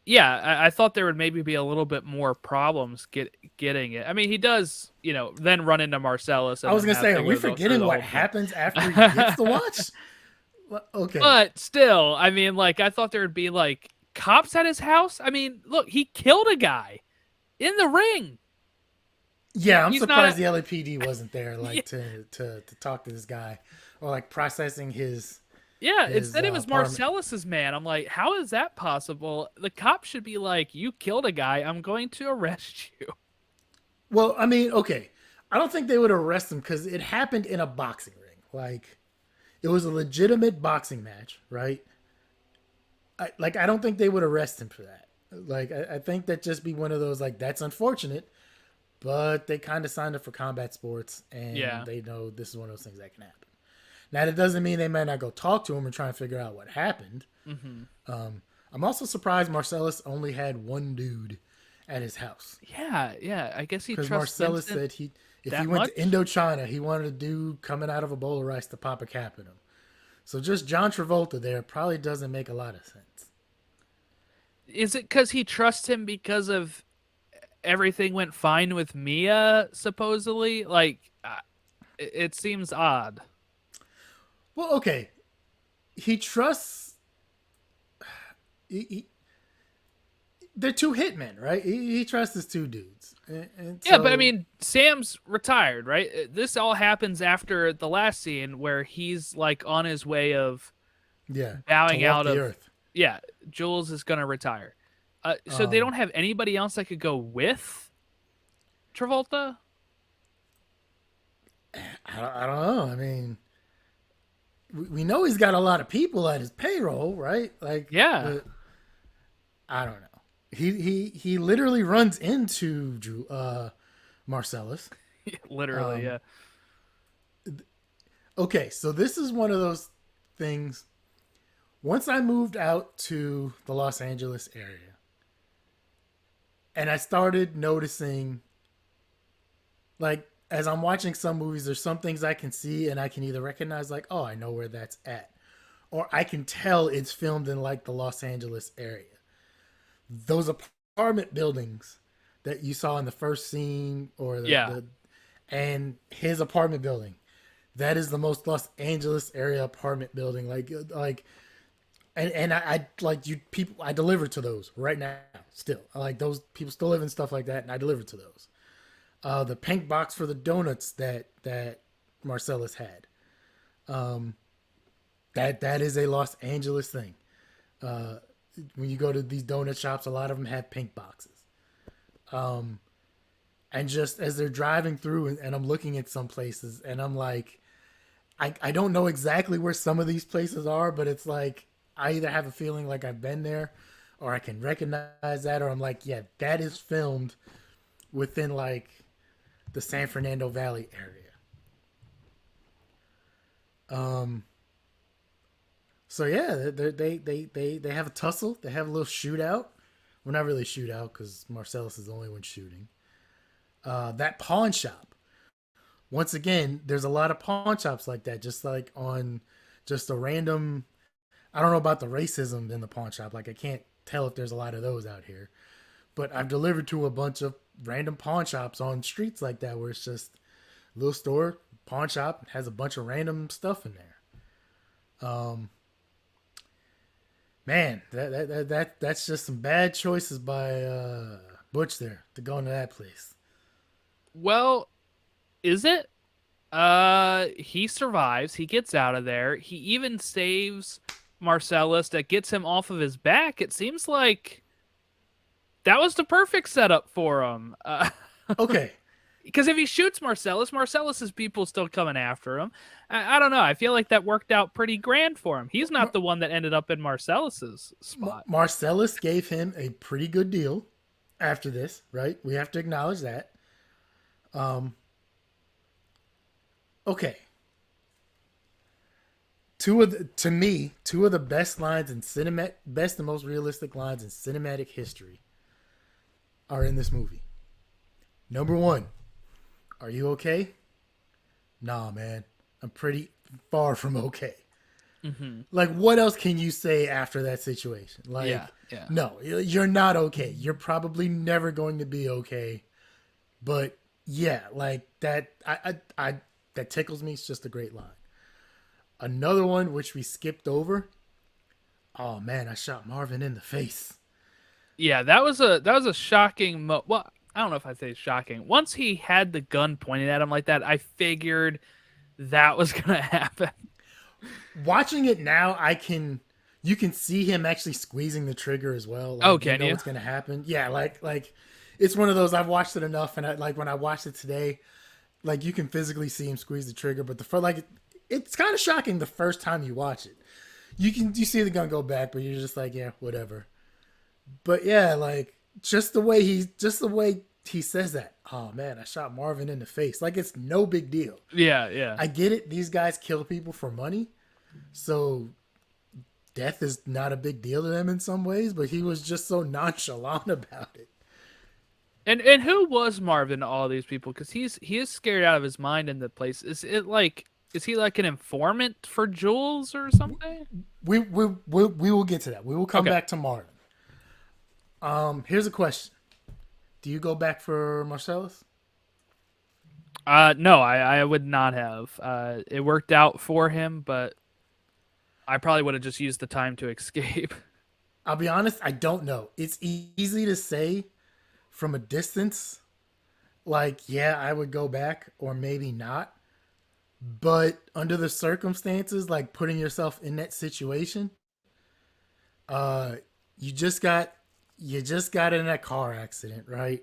yeah, I thought there would maybe be a little bit more problems getting it. I mean, he does, then run into Marcellus I and was then gonna have say, to are we through forgetting the what whole thing. happens after he gets the watch? Okay, But still, I mean, like I thought there would be like cops at his house. I mean, look, he killed a guy in the ring. yeah, I'm He's not surprised a the LAPD wasn't there, yeah, like to talk to this guy, or like processing yeah. his Instead, it was apartment. Marcellus's man. I'm like, how is that possible? The cop should be like, you killed a guy. I'm going to arrest you. Well, I mean, okay, I don't think they would arrest him because it happened in a boxing ring. Like, it was a legitimate boxing match, right? I don't think they would arrest him for that. Like, I think that just be one of those like that's unfortunate, but they kind of signed up for combat sports, and Yeah. they know this is one of those things that can happen. Now, that doesn't mean they might not go talk to him and try and figure out what happened. Hmm. I'm also surprised Marcellus only had one dude at his house, Yeah, yeah. I guess he because trusts Marcellus Vincent said if he that went to much. Indochina, he wanted a dude coming out of a bowl of rice to pop a cap in him. So just John Travolta there probably doesn't make a lot of sense. Is it because he trusts him because of everything went fine with Mia, supposedly? Like, it seems odd. Well, okay, he trusts. He, they're two hitmen, right? He trusts his two dudes, and Yeah, but I so mean, Sam's retired, right? This all happens after the last scene where he's like on his way of yeah, to bowing walk out the of. earth. Yeah, Jules is gonna retire. So they Um, don't have anybody else that could go with Travolta. I don't know. I mean, we know he's got a lot of people at his payroll, right? Like, Yeah, but I don't know. He literally runs into Marcellus. literally. Um, Yeah, okay, so this is one of those things. Once I moved out to the Los Angeles area, and I started noticing, like, as I'm watching some movies, there's some things I can see and I can either recognize, like, oh, I know where that's at, or I can tell it's filmed in like the Los Angeles area. Those apartment buildings that you saw in the first scene, or yeah. the and his apartment building, that is the most Los Angeles area apartment building. Like, and I like you people. I deliver to those right now. Still, I like those people still live in stuff like that, and I deliver to those. The pink box for the donuts that Marcellus had. Um, that is a Los Angeles thing. Uh, when you go to these donut shops, a lot of them have pink boxes. And just as they're driving through, and I'm looking at some places, and I'm like, I don't know exactly where some of these places are, but it's like I either have a feeling like I've been there, or I can recognize that, or I'm like, yeah, that is filmed within like the San Fernando Valley area. Um, so yeah, they have a tussle. They have a little shootout. Well, not really shootout because Marcellus is the only one shooting. That pawn shop. Once again, there's a lot of pawn shops like that. Just like on just a random. I don't know about the racism in the pawn shop. Like I can't tell if there's a lot of those out here. But I've delivered to a bunch of random pawn shops on streets like that where it's just a little store, pawn shop, has a bunch of random stuff in there. Um, man, that's just some bad choices by Butch there to go into that place. Well, is it? He survives. He gets out of there. He even saves Marcellus. That gets him off of his back. It seems like that was the perfect setup for him. Okay, Because if he shoots Marcellus, Marcellus's people still coming after him. I don't know. I feel like that worked out pretty grand for him. He's not Mar- the one that ended up in Marcellus's spot. Marcellus gave him a pretty good deal after this, right? We have to acknowledge that. Um, okay, to me, two of the best lines in cinema, best and most realistic lines in cinematic history are in this movie. Number one, are you okay? Nah, man, I'm pretty far from okay. Hmm. Like, what else can you say after that situation? Like, Yeah, yeah. no, you're not okay. You're probably never going to be okay. But yeah, like that, that tickles me. It's just a great line. Another one which we skipped over. Oh man, I shot Marvin in the face. Yeah, that was a shocking well, I don't know if I'd say shocking. Once he had the gun pointed at him like that, I figured that was gonna happen. Watching it now, you can see him actually squeezing the trigger as well. Oh, Like you can know you? what's gonna happen. Yeah, like it's one of those I've watched it enough, and like when I watched it today, like you can physically see him squeeze the trigger. But the first, like it's kind of shocking the first time you watch it. You see the gun go back, but you're just like, yeah, whatever. But yeah, like just the way he says that, oh man, I shot Marvin in the face. Like it's no big deal. Yeah, yeah. I get it. These guys kill people for money. So death is not a big deal to them in some ways, but he was just so nonchalant about it. And who was Marvin to all these people? Because he is scared out of his mind in the place. Is he like an informant for Jules or something? We will get to that. We will come Okay. back to Marvin. Here's a question. Do you go back for Marcellus? No, I would not have. It worked out for him, but I probably would have just used the time to escape. I'll be honest, I don't know. It's easy to say from a distance, like, yeah, I would go back or maybe not. But under the circumstances, like putting yourself in that situation, uh, you just got you just got in that car accident, right?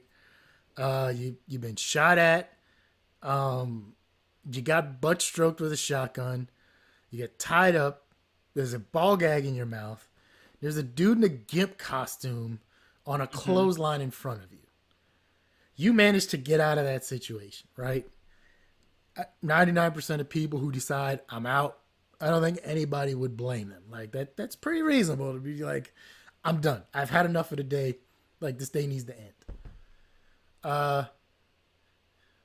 You've been shot at. Um, you got butt stroked with a shotgun. You get tied up. There's a ball gag in your mouth. There's a dude in a gimp costume on a Hmm. clothesline in front of you. You managed to get out of that situation, right? 99% of people who decide I'm out, I don't think anybody would blame them. Like that's pretty reasonable to be like, I'm done. I've had enough of the day. Like this day needs to end. Uh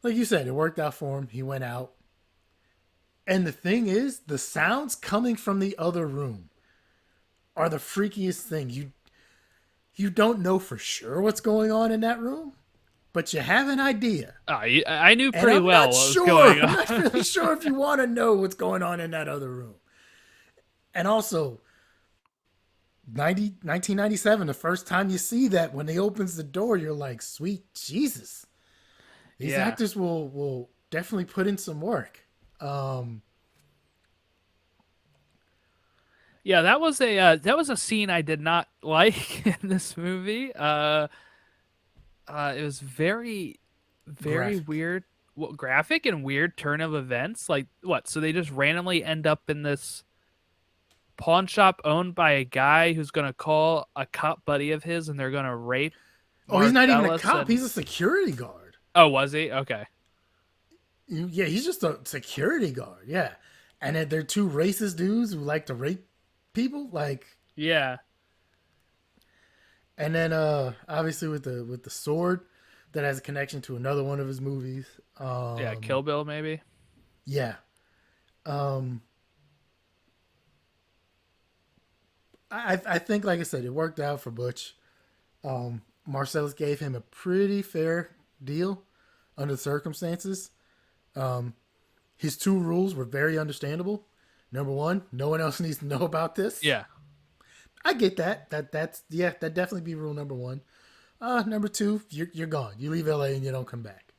like you said, it worked out for him. He went out. And the thing is, the sounds coming from the other room are the freakiest thing. You don't know for sure what's going on in that room, but you have an idea. I knew And pretty I'm well not what was sure. going I'm not on. really sure if you want to know what's going on in that other room. And also, 1997, the first time you see that, when he opens the door, you're like, sweet Jesus. These Yeah. actors will definitely put in some work. Um, Yeah, that was a scene I did not like in this movie. It was very Graphic. weird, well, graphic and weird turn of events. Like what? So they just randomly end up in this pawn shop owned by a guy who's gonna call a cop buddy of his, and they're gonna rape Oh, he's not even a Marcellus. cop. And He's a security guard. oh, was he? Okay. Yeah, he's just a security guard. Yeah. And then they're two racist dudes who like to rape people. Like, Yeah. and then obviously with the sword that has a connection to another one of his movies. Yeah. Kill Bill, maybe. Yeah. Um I think like I said, it worked out for Butch. Marcellus gave him a pretty fair deal under the circumstances. Um his two rules were very understandable. Number one, no one else needs to know about this. Yeah. I get that. That's yeah, that definitely be rule number one. Number two, you're gone. You leave LA and you don't come back.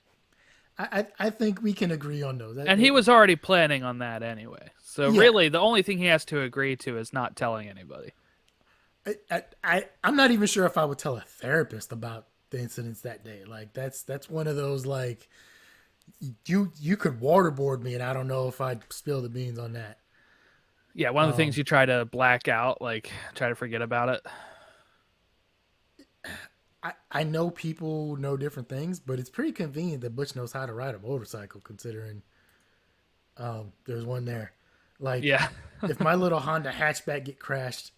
I think we can agree on those. And he was already planning on that anyway. So Yeah, really, the only thing he has to agree to is not telling anybody. I'm not even sure if I would tell a therapist about the incidents that day. Like that's one of those like you could waterboard me and I don't know if I'd spill the beans on that. Yeah, one of the things Um, you try to black out, like try to forget about it. I know people know different things, but it's pretty convenient that Butch knows how to ride a motorcycle considering there's one there. Like Yeah. if my little Honda hatchback get crashed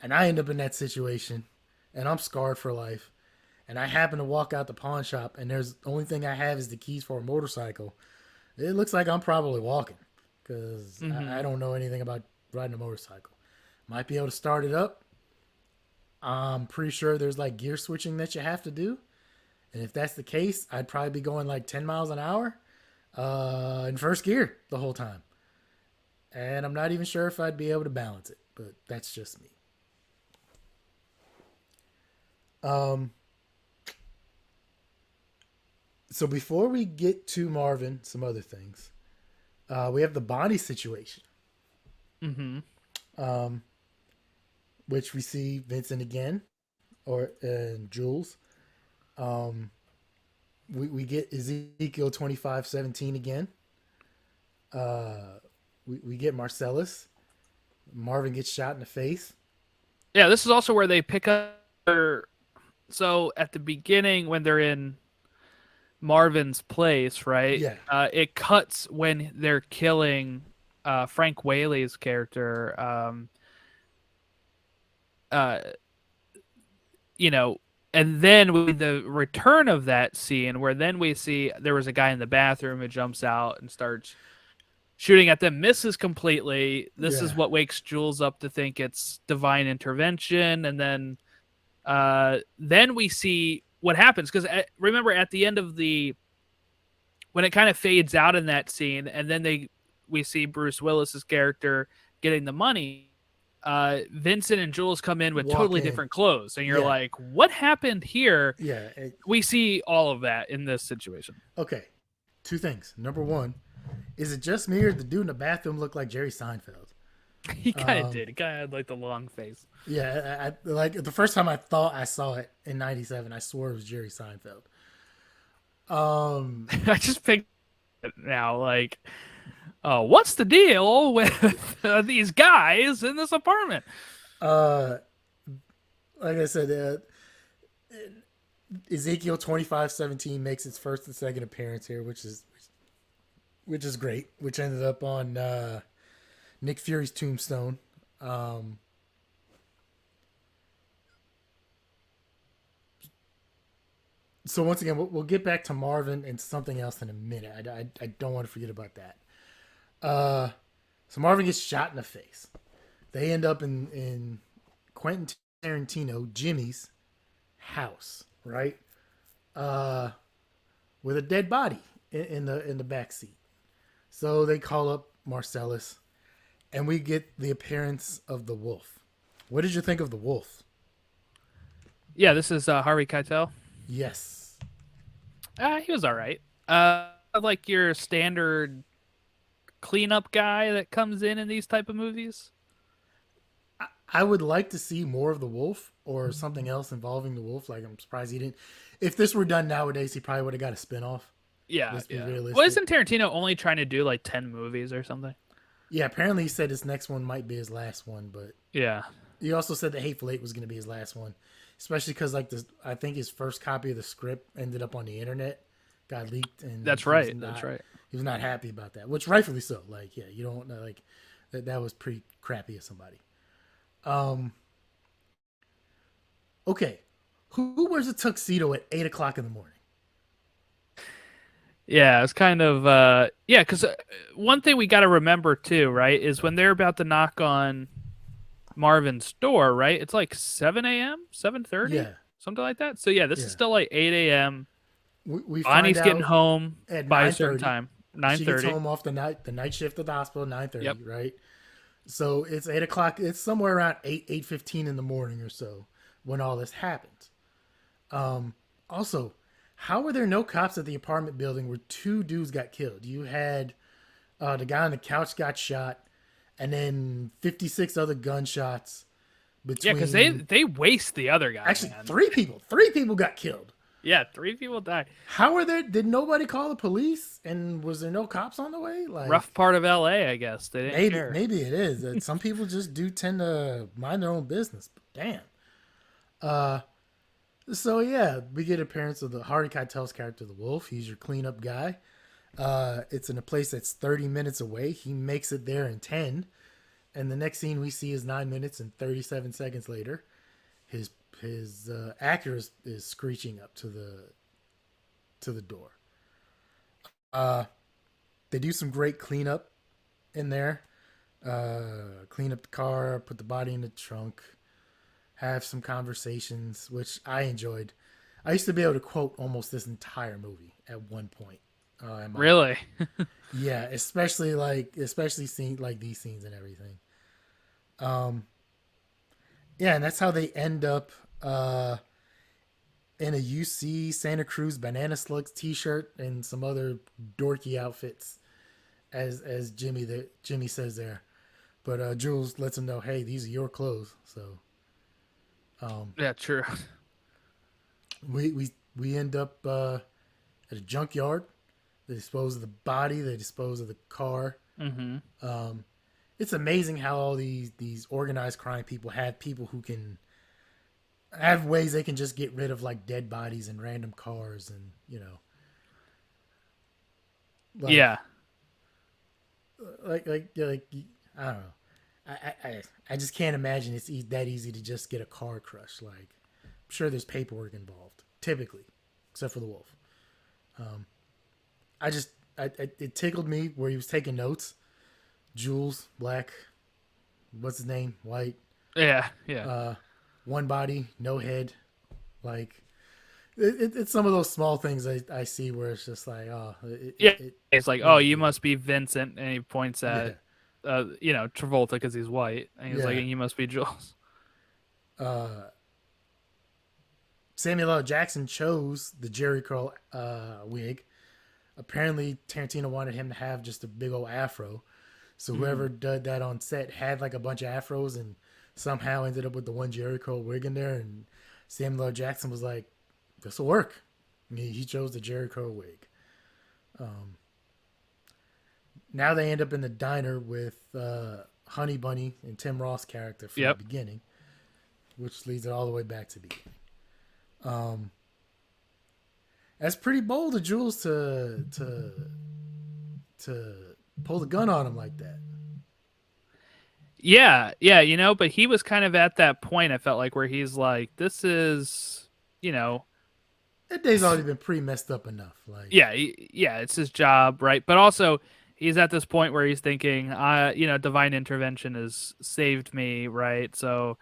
and I end up in that situation and I'm scarred for life and I happen to walk out the pawn shop and there's the only thing I have is the keys for a motorcycle, it looks like I'm probably walking because I Hmm. don't know anything about riding a motorcycle. Might be able to start it up. I'm pretty sure there's like gear switching that you have to do. And if that's the case, I'd probably be going like 10 miles an hour in first gear the whole time. And I'm not even sure if I'd be able to balance it, but that's just me. Um, so before we get to Marvin, some other things. We have the Bonnie situation, Hmm. um, which we see Vincent again, or and Jules. Um, we get Ezekiel 25:17 again. We get Marcellus. Marvin gets shot in the face. Yeah, this is also where they pick up. So at the beginning, when they're in Marvin's place, right? Yeah, It cuts when they're killing Frank Whaley's character. Uh, you know, and then with the return of that scene, where then we see there was a guy in the bathroom who jumps out and starts shooting at them, misses completely. This is yeah, what wakes Jules up to think it's divine intervention, and then we see what happens because remember at the end of the when it kind of fades out in that scene, and then we see Bruce Willis's character getting the money. Vincent and Jules come in with walk totally in. different clothes, and you're Yeah, like, "What happened here?" yeah. We see all of that in this situation. Okay, two things. Number one, is it just me or did the dude in the bathroom look like Jerry Seinfeld? He kind of did. He kind of had like the long face. Yeah, like the first time I thought I saw it in '97, I swore it was Jerry Seinfeld. Um, I just picked it now. Like, what's the deal with these guys in this apartment? uh, like I said, Ezekiel 25:17 makes its first and second appearance here, which is great. Which ended up on Nick Fury's tombstone. Um, so once again, we'll get back to Marvin and something else in a minute. I don't want to forget about that. Uh, so Marvin gets shot in the face. They end up in Quentin Tarantino, Jimmy's house, right? Uh, with a dead body in the back seat. So they call up Marcellus, and we get the appearance of the wolf. What did you think of the wolf? Yeah, this is Harvey Keitel. Yes, He was all right. Like your standard cleanup guy that comes in these type of movies. I would like to see more of the wolf or something else involving the wolf. Like I'm surprised he didn't. If this were done nowadays, he probably would have got a spinoff. Yeah, Let's be yeah. Well, realistic. isn't Tarantino only trying to do like 10 movies or something? Yeah, apparently he said this next one might be his last one, but Yeah, he also said that Hateful Eight was going to be his last one, especially because like this, I think his first copy of the script ended up on the internet, got leaked, and that's right. That's right. he was not happy about that, which rightfully so. Like, yeah, you don't know, like that was pretty crappy of somebody. Um, okay, who wears a tuxedo at 8 o'clock in the morning? Yeah, it's kind of yeah, because one thing we got to remember too, right, is when they're about to knock on Marvin's door, right? It's like 7 a.m., 7:30, Yeah, something like that. So yeah, this is yeah. still like 8 a.m. We find Bonnie's getting out home at by a nine certain thirty. time, She gets 9:30. home off the night shift at the hospital at Yep. 9:30, right? So it's 8 o'clock. It's somewhere around 8:15 in the morning or so when all this happens. Also, how were there no cops at the apartment building where two dudes got killed? You had the guy on the couch got shot, and then 56 other gunshots Yeah, because they between. they waste the other guy, Actually, man. three people got killed. Yeah, three people died. How were there? Did nobody call the police? And was there no cops on the way? Rough Like, part of L.A., I guess. They didn't maybe care. maybe it is that some people just do tend to mind their own business. But damn. Uh, so yeah, we get appearance of the Harvey Keitel's character, the Wolf. He's your cleanup guy. It's in a place that's 30 minutes away. He makes it there in 10, and the next scene we see is 9 minutes and 37 seconds later. His Acura is screeching up to the door. Uh, they do some great cleanup in there. Clean up the car, put the body in the trunk, have some conversations, which I enjoyed. I used to be able to quote almost this entire movie at one point in my life. Really? Yeah, especially seeing like these scenes and everything. Um, yeah, and that's how they end up in a UC Santa Cruz Banana Slugs T-shirt and some other dorky outfits, as Jimmy says there. But Jules lets him know, hey, these are your clothes. So um, Yeah, true. we end up at a junkyard. They dispose of the body. They dispose of the car. Mm-hmm. Um, it's amazing how all these organized crime people have people who can have ways they can just get rid of like dead bodies and random cars and. Like, Yeah. like I don't know. I just can't imagine it's that easy to just get a car crush. Like, I'm sure there's paperwork involved, typically, except for the wolf. Um, I just, it tickled me where he was taking notes. Jules, black, what's his name? White, Yeah. Yeah. uh, one body, no head. Like, it's some of those small things I see where it's just like, oh, Yeah. It's like, it oh, was you good. must be Vincent, and he points Yeah, at, Travolta because he's white, and he's like, yeah. and you must be Jules. Uh, Samuel L. Jackson chose the Jerry curl wig. Apparently, Tarantino wanted him to have just a big old afro. So Mm. whoever did that on set had like a bunch of afros and somehow ended up with the one Jerry curl wig in there. And Samuel L. Jackson was like, "This will work." He chose the Jerry curl wig. Um, Now they end up in the diner with Honey Bunny and Tim Roth's character from the Yep. beginning, which leads it all the way back to the beginning. Um, that's pretty bold of Jules to pull the gun on him like that. Yeah. Yeah. But he was kind of at that point. I felt like where he's like, this is, you know, That day's already been pretty messed up enough. Like, yeah, yeah, it's his job, right? But also, he's at this point where he's thinking, divine intervention has saved me, right? So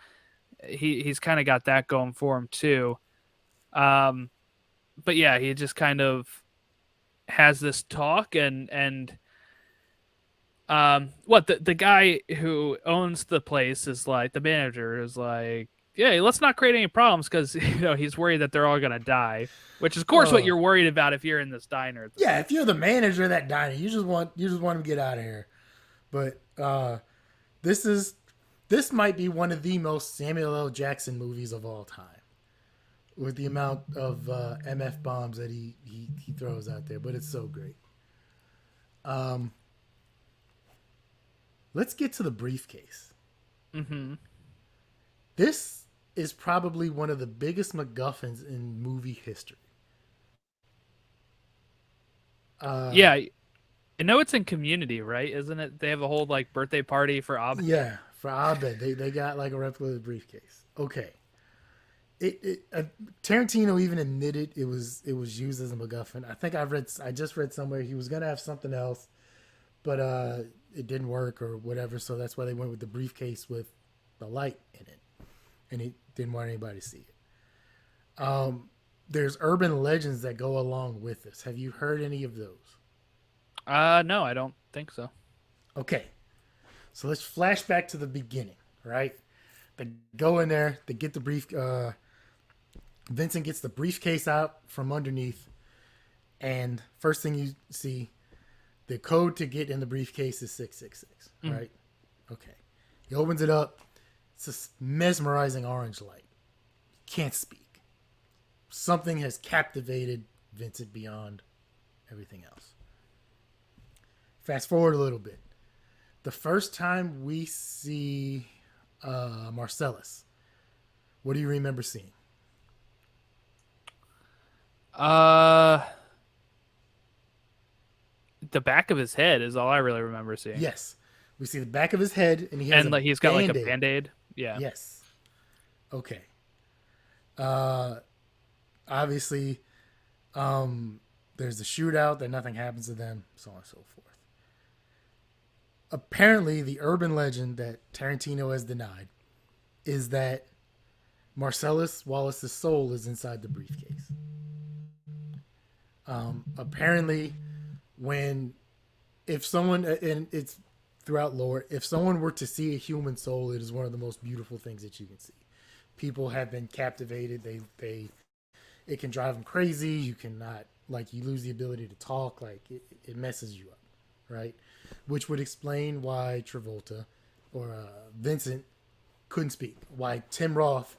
he's kind of got that going for him too. Um, but yeah, he just kind of has this talk, and what the guy who owns the place is like, the manager is like, yeah, let's not create any problems because he's worried that they're all gonna die, which is of course what uh, you're worried about if you're in this diner at the yeah, time. if you're the manager of that diner, you just want him to get out of here. But this is this might be one of the most Samuel L. Jackson movies of all time, with the amount of MF bombs that he throws out there. But it's so great. Um, let's get to the briefcase. Mm-hmm. This is probably one of the biggest MacGuffins in movie history. Uh, Yeah, I know it's in Community, right? Isn't it? They have a whole like birthday party for Abed. yeah, for Abed, they got like a replica of the briefcase. Okay, Tarantino even admitted it was used as a MacGuffin. I think I just read somewhere he was gonna have something else, but it didn't work or whatever. So that's why they went with the briefcase with the light in it, and he didn't want anybody to see it. There's urban legends that go along with this. Have you heard any of those? No, I don't think so. Okay, so let's flash back to the beginning, right? They go in there, they get the brief. Vincent gets the briefcase out from underneath, and first thing you see, the code to get in the briefcase is 666, Mm. right? Okay. He opens it up. It's this mesmerizing orange light. He can't speak. Something has captivated Vincent beyond everything else. Fast forward a little bit. The first time we see Marcellus, what do you remember seeing? Uh, the back of his head is all I really remember seeing, Yes. We see the back of his head, and he has a and like he's got like a band aid. band-aid. Yeah. Yes. Okay. Uh, Obviously, there's a shootout that nothing happens to them, so on and so forth. Apparently, the urban legend that Tarantino has denied is that Marcellus Wallace's soul is inside the briefcase. Apparently, when if someone and it's throughout lore, if someone were to see a human soul, it is one of the most beautiful things that you can see. People have been captivated. They it can drive them crazy. You cannot like you lose the ability to talk. Like it messes you up, right? Which would explain why Travolta or Vincent couldn't speak. Why Tim Roth,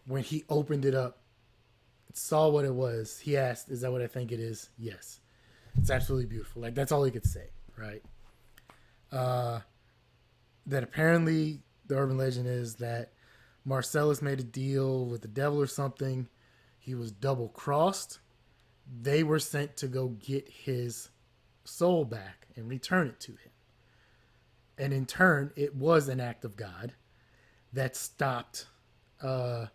when he opened it up, saw what it was. He asked, "Is that what I think it is?" Yes, it's absolutely beautiful. Like that's all he could say, right? Uh, that apparently the urban legend is that Marcellus made a deal with the devil or something. He was double crossed. They were sent to go get his soul back and return it to him. And in turn, it was an act of God that stopped uh,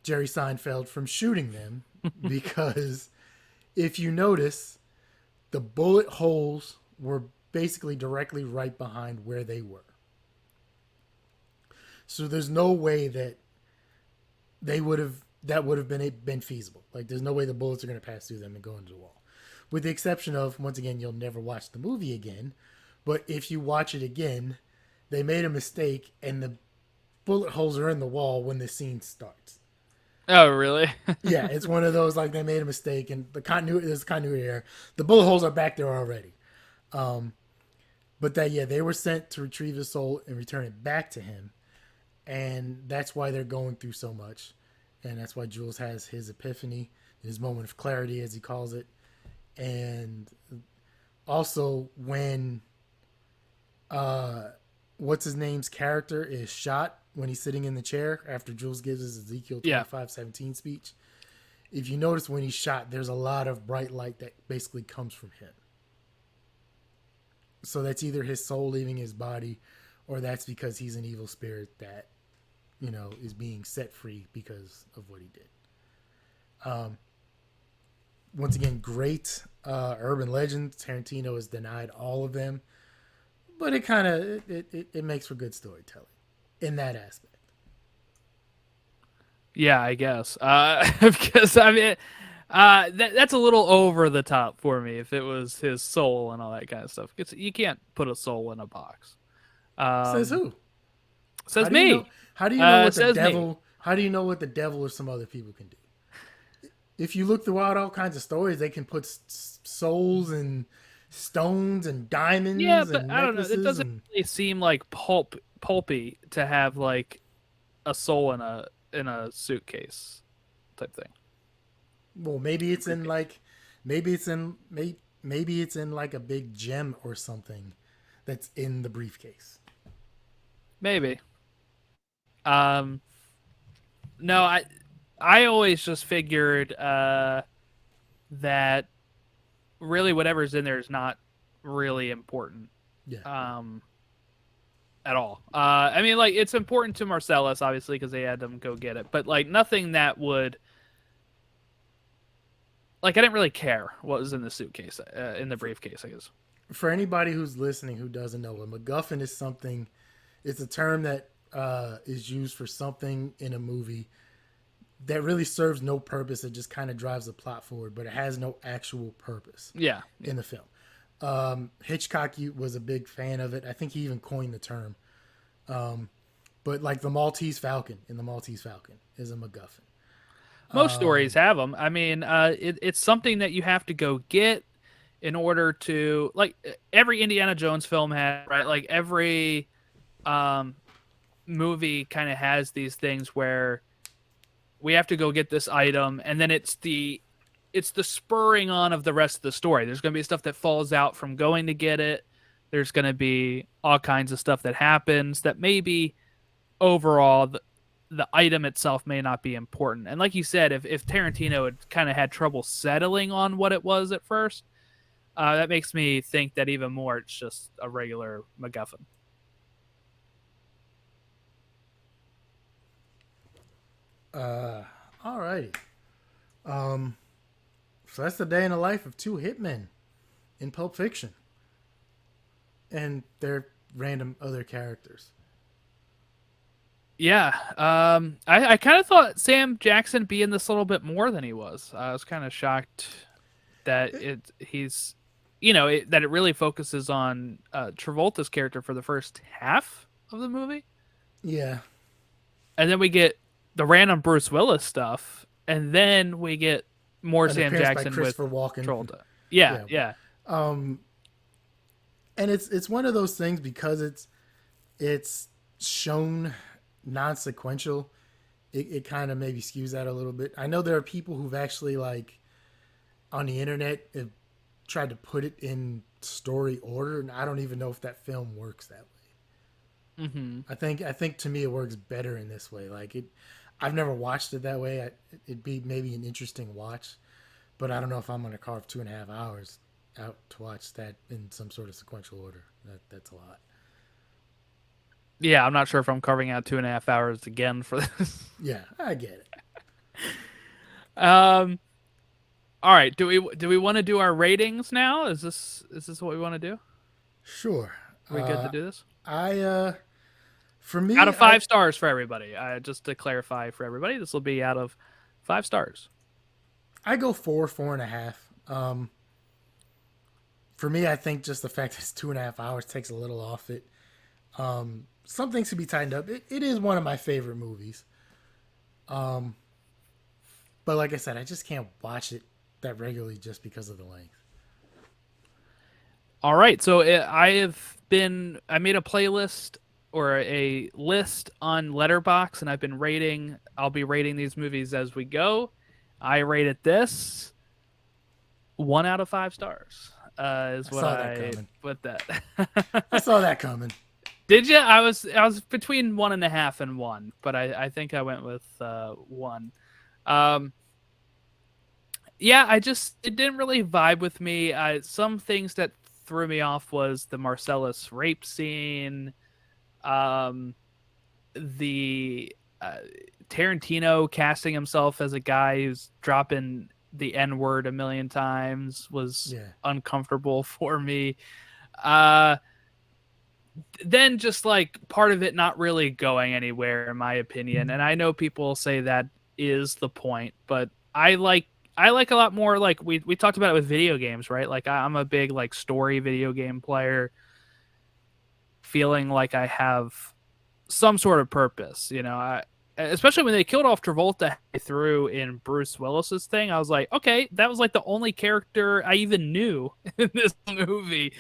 Jerry Seinfeld from shooting them because if you notice, the bullet holes were basically directly right behind where they were. So there's no way that they would have that would have been feasible. Like there's no way the bullets are going to pass through them and go into the wall. With the exception of, once again, you'll never watch the movie again, but if you watch it again, they made a mistake and the bullet holes are in the wall when the scene starts. Oh, really? Yeah, it's one of those like they made a mistake and there's continuity error. The bullet holes are back there already. But that, yeah, they were sent to retrieve his soul and return it back to him. And that's why they're going through so much. And that's why Jules has his epiphany, his moment of clarity, as he calls it. And also when what's his name's character is shot when he's sitting in the chair after Jules gives his Ezekiel Yeah. 25:17 speech. If you notice when he's shot, there's a lot of bright light that basically comes from him. So that's either his soul leaving his body, or that's because he's an evil spirit that, is being set free because of what he did. Once again, great urban legends. Tarantino has denied all of them, but it kind of it makes for good storytelling in that aspect. Yeah, I guess. Because I mean, that's a little over the top for me. If it was his soul and all that kind of stuff, you can't put a soul in a box. Says who? How Says do you know? me. How do you know what the Says me. devil? How do you know what the devil or some other people can do? If you look throughout all kinds of stories, they can put souls and stones and Yeah, diamonds but and I don't know. It necklaces doesn't and really seem like pulpy to have like a soul in a suitcase type thing. well, maybe it's in Briefcase. like, maybe it's in like a big gem or something that's in the briefcase. Maybe. Um. No, I always just figured that really whatever's in there is not really important. Yeah. Um. At all. I mean, like it's important to Marcellus, obviously, because they had them go get it, but like nothing that would like I didn't really care what was in the suitcase, in the briefcase, I guess. For anybody who's listening who doesn't know, a MacGuffin is something. It's a term that is used for something in a movie that really serves no purpose. It just kind of drives the plot forward, but it has no actual purpose Yeah, yeah. in the film. Hitchcock was a big fan of it. I think he even coined the term. But like the Maltese Falcon in the Maltese Falcon is a MacGuffin. Most stories have them. I mean, it's something that you have to go get in order to like every Indiana Jones film has, right? Like every um, movie kind of has these things where we have to go get this item, and then it's the spurring on of the rest of the story. There's going to be stuff that falls out from going to get it. There's going to be all kinds of stuff that happens that maybe overall the item itself may not be important. And like you said, if Tarantino had kind of had trouble settling on what it was at first, that makes me think that even more it's just a regular MacGuffin. Alrighty. So that's the day in the life of two hitmen in Pulp Fiction and their random other characters. Yeah, I kind of thought Sam Jackson be in this a little bit more than he was. I was kind of shocked that that it really focuses on Travolta's character for the first half of the movie, Yeah. and then we get the random Bruce Willis stuff, and then we get more An Sam appearance by Jackson with Christopher Walken. Travolta. Yeah, Yeah. yeah, And it's one of those things because it's shown non-sequential. It kind of maybe skews that a little bit. I know there are people who've actually like on the internet have tried to put it in story order, and I don't even know if that film works that way. hmm I think to me it works better in this way. Like it, I've never watched it that way. It'd be maybe an interesting watch, but I don't know if I'm going to carve 2.5 hours out to watch that in some sort of sequential order. That's a lot. Yeah, I'm not sure if I'm carving out 2.5 hours again for this. Yeah, I get it. um, all right. Do we want to do our ratings now? Is this what we want to do? Are Sure. we good to do this? I For Out me, of 5 stars for everybody. Just to clarify for everybody, this will be out of 5 stars. I go 4.5. For me, I think just the fact that it's 2.5 hours takes a little off it. Some things to be tightened up. It is one of my favorite movies. But like I said, I just can't watch it that regularly just because of the length. All right. So I made a playlist or a list on Letterbox, and I'll be rating these movies as we go. I rated this 1 out of 5 stars. Is I what saw that I coming. put that. I saw that coming. Did you? I was between 1.5 and 1, but I think I went with 1. Um, yeah, it didn't really vibe with me. Some things that threw me off was the Marcellus rape scene, um, the Tarantino casting himself as a guy who's dropping the N word a million times was Yeah. uncomfortable for me. Uh, then just like part of it not really going anywhere, in my opinion. And I know people say that is the point, but I like a lot more, like we talked about it with video games, right? Like I'm a big like story video game player, feeling like I have some sort of purpose, especially when they killed off Travolta through in Bruce Willis's thing. I was like, okay, that was like the only character I even knew in this movie,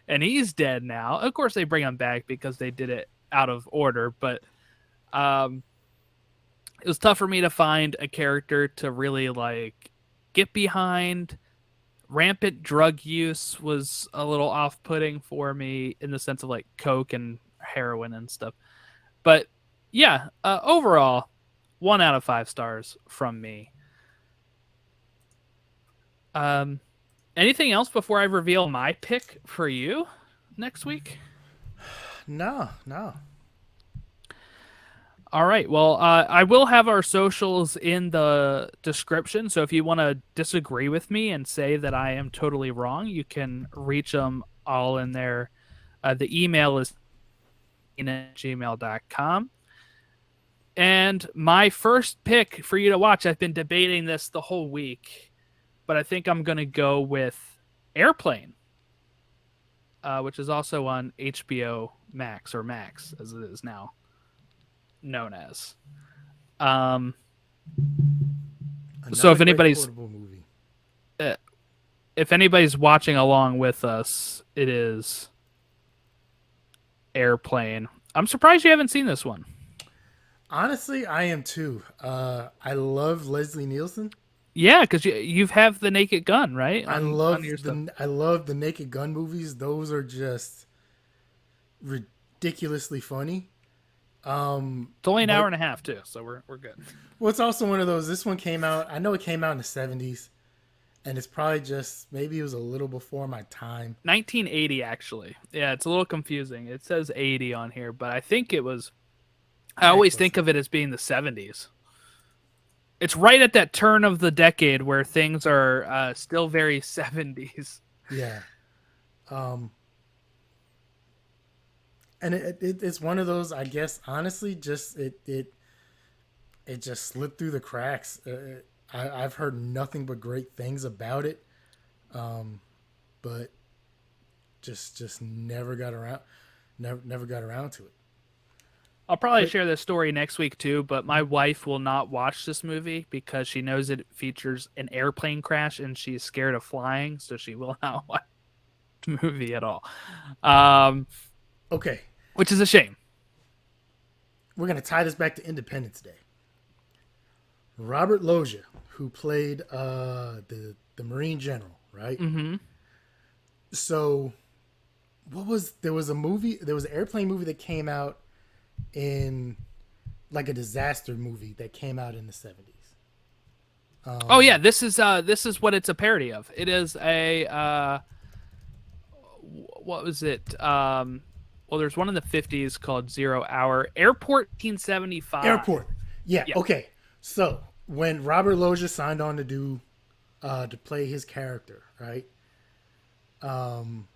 and he's dead now. Of course, they bring him back because they did it out of order, but um, it was tough for me to find a character to really like get behind. Rampant drug use was a little off-putting for me in the sense of like coke and heroin and stuff. But yeah, overall, 1 out of 5 stars from me. Um, anything else before I reveal my pick for you next week? No, no. All right. Well, I will have our socials in the description. So if you want to disagree with me and say that I am totally wrong, you can reach them all in there. The email is gmail.com. And my first pick for you to watch, I've been debating this the whole week, but I think I'm going to go with Airplane, which is also on HBO Max, or Max as it is now known as. So Another great quotable movie. if anybody's watching along with us, it is Airplane. I'm surprised you haven't seen this one. Honestly, I am too. I love Leslie Nielsen. Yeah, because you have the Naked Gun, right? I love the Naked Gun movies. Those are just ridiculously funny. It's only an hour and a half too, so we're good. Well, it's also one of those. This one came out. I know it came out in the 70s, and it's probably just maybe it was a little before my time. 1980, actually. Yeah, it's a little confusing. It says 80 on here, but I think it was. I always think of it as being the 70s. It's right at that turn of the decade where things are still very 70s. Yeah. And it's one of those, I guess, honestly, just it just slipped through the cracks. I've heard nothing but great things about it, but just never got around to it. I'll probably share this story next week too, but my wife will not watch this movie because she knows it features an airplane crash and she's scared of flying, so she will not watch the movie at all. Okay. Which is a shame. We're going to tie this back to Independence Day. Robert Loggia, who played the Marine General, right? Mm-hmm. So, there was an airplane movie that came out in, like a disaster movie that came out in the 70s. Oh yeah, this is what it's a parody of. It is a what was it? Well, there's one in the 50s called Zero Hour. Airport 1975. Airport. Yeah. Yeah. Okay. So when Robert Loggia signed on to play his character, right? Um,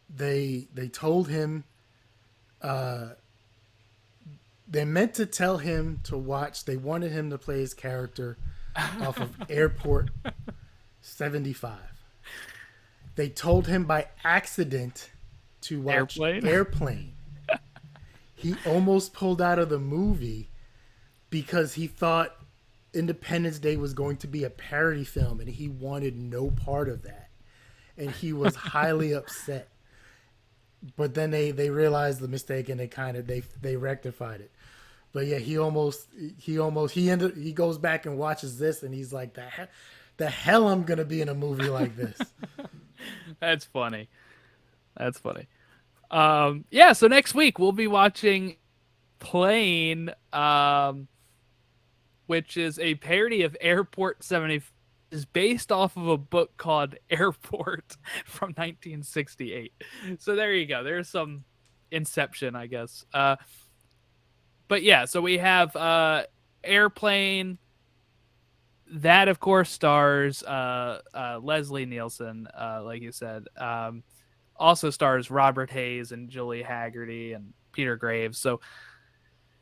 they told him they meant to tell him to watch. They wanted him to play his character off of Airport 75. They told him by accident to watch Airplane. Airplane. He almost pulled out of the movie because he thought Independence Day was going to be a parody film and he wanted no part of that. And he was highly upset. But then they realized the mistake and they rectified it. But yeah, he goes back and watches this and he's like, the hell I'm gonna be in a movie like this. That's funny. That's funny. Yeah, so next week we'll be watching Plane, which is a parody of Airport 70, is based off of a book called Airport from 1968. So there you go. There's some inception, I guess. But yeah, so we have Airplane. That, of course, stars Leslie Nielsen, like you said. Also stars Robert Hayes and Julie Haggerty and Peter Graves. So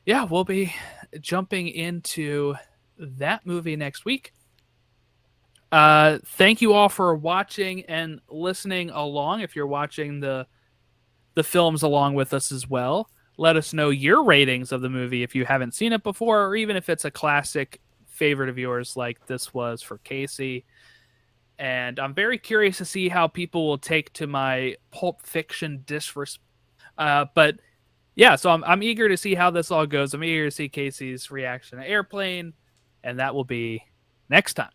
yeah, we'll be jumping into that movie next week. Thank you all for watching and listening along. If you're watching the films along with us as well, let us know your ratings of the movie if you haven't seen it before, or even if it's a classic favorite of yours like this was for Casey. And I'm very curious to see how people will take to my Pulp Fiction disrespect. But yeah, so I'm eager to see how this all goes. I'm eager to see Casey's reaction to Airplane, and that will be next time.